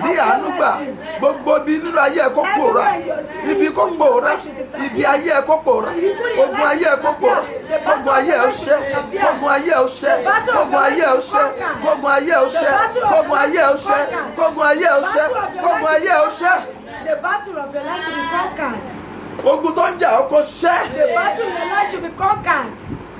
bí àánú gbà. Gbogbo bí nínú ayé ẹ kó pòórá, ibi kó pòórá, ibi ayé ẹ kó pòórá, ogun ayé ẹ kó pòórá, ogun ayé ẹ ó ṣẹ́, ogun ayé ẹ ó ṣẹ́, ogun ayé ẹ ó ṣẹ́, ogun ayé ẹ ó ṣẹ́, ogun ayé ẹ ó ṣẹ́, ogun ayé ẹ ó ṣẹ́, ogun ayé ẹ ó ṣẹ́. The battle of your life to be conquered. Ogun tó ń jà ó kó ṣẹ́. The battle of your life to be conquered.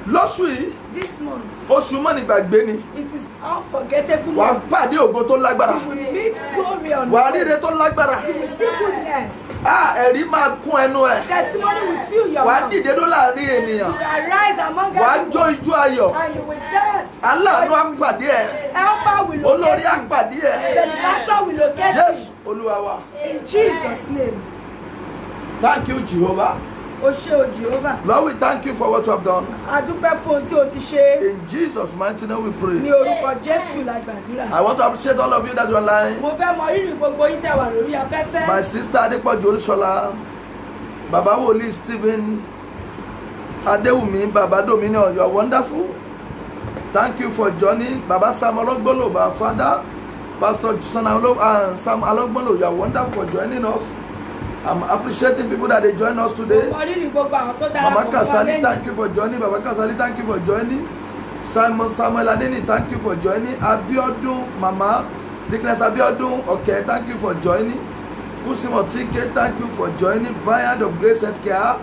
Lóṣù yìí, this month, oṣù mọ́nìgbàgbé ni. it is unforgettable. Wà á pàdé ògo tó lágbára. You will meet glory on Wà á ríre tó lágbára. You will see goodness. Ẹ̀rí máa kún ẹnu ẹ̀. Testimony will fill your Wà á mouth. dìde ló láàrin ènìyàn. You will arise among Wà á everyone. jó ijó ayọ̀. And you will dance. Aláàánú á pàdé ẹ̀. Helper will Olórí locate á you. pàdé ẹ̀. Benefactor will locate Jésù Olúwa wa. you. In Jesus' name. Thank you, Jehovah. O ṣé o Jehovah. Lord, we thank you for what you have done. A dúpẹ́ fún ohun tí o ti ṣe. In Jesus' mighty name we Ní pray. orúkọ Jésù la gbàdúrà. I want to appreciate all of you that you are online. Mo fẹ́ mọ rírì gbogbo yín tẹ́ wà lórí afẹ́fẹ́. My sister Adepoju Olúṣọlá, Baba Wòlíì Stephen Adéwùmí, Baba Dominion, you are wonderful. Thank you for joining. Baba Sam Alogbolo, Baba Father, Pastor Sam Alogbolo, you are wonderful for joining us. I'm appreciating people that they join us today. Mo rírì gbogbo àwọn tó darapọ̀ Mama mọ́ wa Kasali, lẹ́yìn. thank you for joining. Baba Kasali, thank you for joining. Samuel Adeni, thank you for joining. Abiodun, Mama, Dickness Abiodun, okay, thank you for joining. Usimo TK, thank you for joining. Vineyard of Grace Healthcare,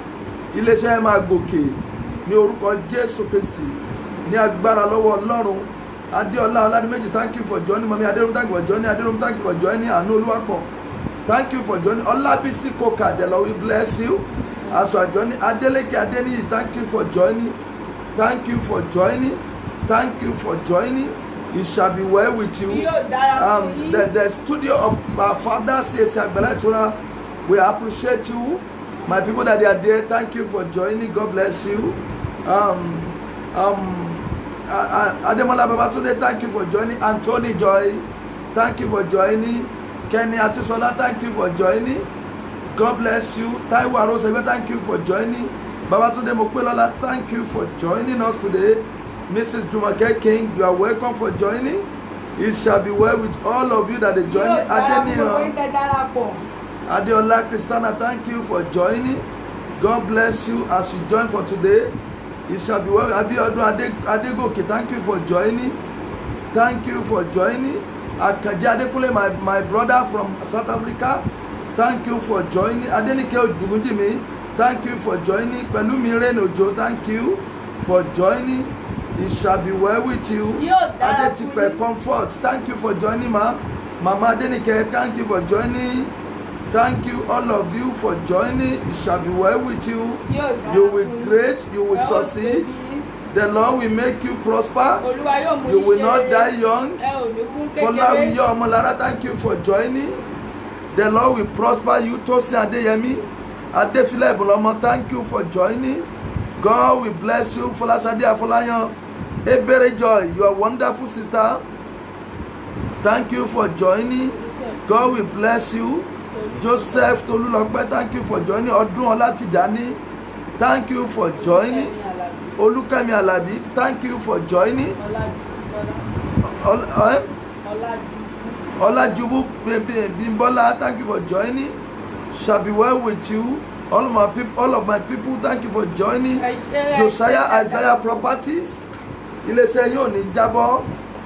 Iléeṣẹ́ máa gòkè ní orúkọ Jésù Kristi, ní agbára lọ́wọ́ Ọlọ́run. Adéọlá Ọládìméjì, thank you for joining. Mami Adéròmù, thank you for joining. Adéròmù, thank you for joining. Àánú Olúwapọ̀, thank you for joining. Olabisi Koka, the Lord will bless you. As you are joining, Adeleke Adeniyi, thank you for joining. Thank you for joining. Thank you for joining. It shall be well with you. Yóò dára fún yín. The studio of our father CAC Agbala Ìtura, we appreciate you. My people that are there, thank you for joining. God bless you. Ademola Babatunde, thank you for joining. Anthony Joy, thank you for joining. Kenny Atisola, thank you for joining. God bless you. Taiwo Arosegbe, thank you for joining. Babatunde Mopelola, thank you for joining us today. Mrs. Jumake King, you are welcome for joining. It shall be well with all of you that are joining. Yóò dára fún gbogbo Adeniran, yín tẹ́ darapọ̀. Adeola Christiana, thank you for joining. God bless you as you join for today. It shall be well. Abiodun Adegoke, thank you for joining. Thank you for joining. Akaji Adekule, my brother from South Africa, thank you for joining. Adenike Ojugunjimi, thank you for joining. Pelumi Renojo, thank you for joining. It shall be well with you. Yóò dára fún Adetipe yín. Comfort, thank you for joining, ma. Mama Adenike, thank you for joining. Thank you, all of you, for joining. It shall be well with you. Yóò dára You will fún yín. great, you will Ẹ ó succeed. tóbi. The Lord will make you prosper. Olúwa yóò mú You will iṣẹ́ not rere. die young. Ẹ ò ní kú kékeré. Fọláwíyọ Ọmọlára, thank you for joining. The Lord will prosper you. Tosin Adeyemi, Adefile Ebolomo, thank you for joining. God will bless you. Folasade Afolayan, Ebere Joy, you are wonderful sister. Thank you for joining. God will bless you. Joseph Tolulope, thank you for joining. Odun Olatijani, thank you for joining. Olukemi Alabi, thank you for joining. Olajubu Bimbola, thank you for joining. Shall be well with you. All of my people, thank you for joining. Josiah Isaiah Properties, Ilese Yoni Jabo,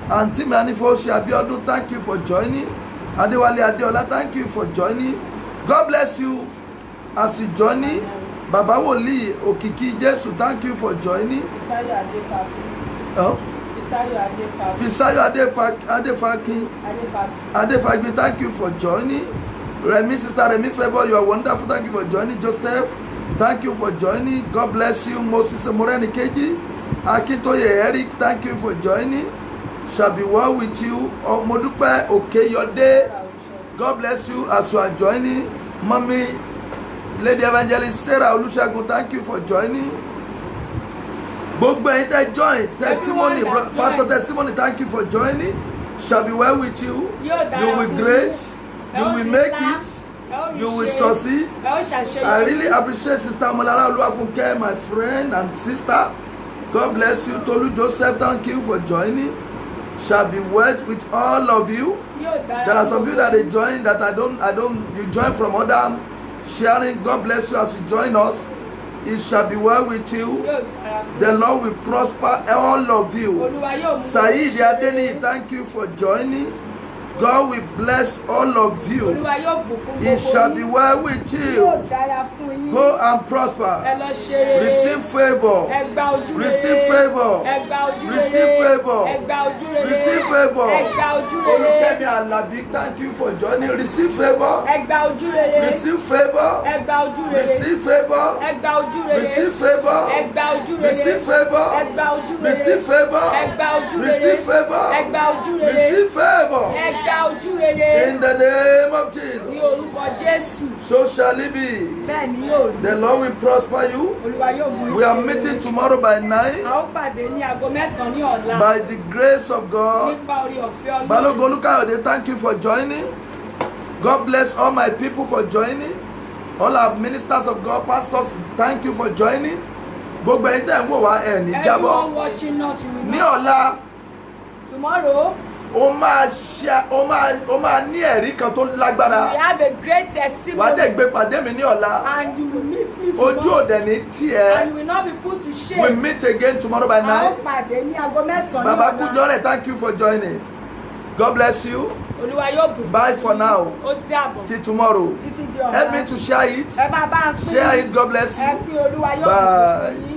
Auntie Manifo Shabiodun, thank you for joining. Adewale Adeola, thank you for joining. God bless you as you joining. Baba Woli Okiki Jesu, thank you for joining. Fisayo Adefaki, thank you for joining. Remy, Sister Remy Favor, you are wonderful. Thank you for joining. Joseph, thank you for joining. God bless you. Moses Moreni Keji, Akintoye Eric, thank you for joining. Shall be well with you. Modupe Okeyode, God bless you as you are joining. Mommy, Lady Evangelist Sarah Olusegun, thank you for joining. Gbogbo ẹ̀yin tẹ́ join testimony, Pastor Testimony, thank you for joining. Shall be well with you. You will grace. You will make it. You will succeed. I really appreciate Sister Molara Oluwafunke, my friend and sister. God bless you. Tolu Joseph, thank you for joining. Shall be well with all of you. There are some people that they join that I don't. You join from other sharing. God bless you as you join us. It shall be well with you. The Lord will prosper all of you. Said Adeni, thank you for joining. God will bless all of you. It shall be well with you. Go and prosper. Receive favor. Receive favor. Receive favor. Receive favor. Olukemi Alabi, thank you for joining. Receive favor. Receive favor. Receive favor. Receive favor. Receive favor. Receive favor. Receive favor. Receive favor. In the name of Jesus. So shall it be. The Lord will prosper you. We are meeting tomorrow by 9. By the grace of God. Balogun Olukayode, thank you for joining. God bless all my people for joining. All our ministers of God, pastors, thank you for joining. Gbogbo ẹ̀yin tẹ́ ń wò wá ẹ̀ ní jábọ́. Ní ọ̀la. Tomorrow. O máa ní ẹ̀rí kan tó lágbára. We have a great testimony. Wàá dẹ̀ gbé pàdé mi ní ọ̀la. And you will meet me tomorrow. Ojú òde ní tiẹ̀. And you will not be put to shame. We meet again tomorrow by 9. A ó pàdé ní aago mẹ́sàn-án ní ọ̀la. Baba Kujore, thank you for joining. God bless you. Olúwa yóò bùkún. Bye for now. Ó dàbọ̀. Till tomorrow. Títí di ọ̀la. Help me to share it. Ẹ bá bá a pín. Share it. God bless you. Ẹ pín Olúwa yóò bùkún fún yín.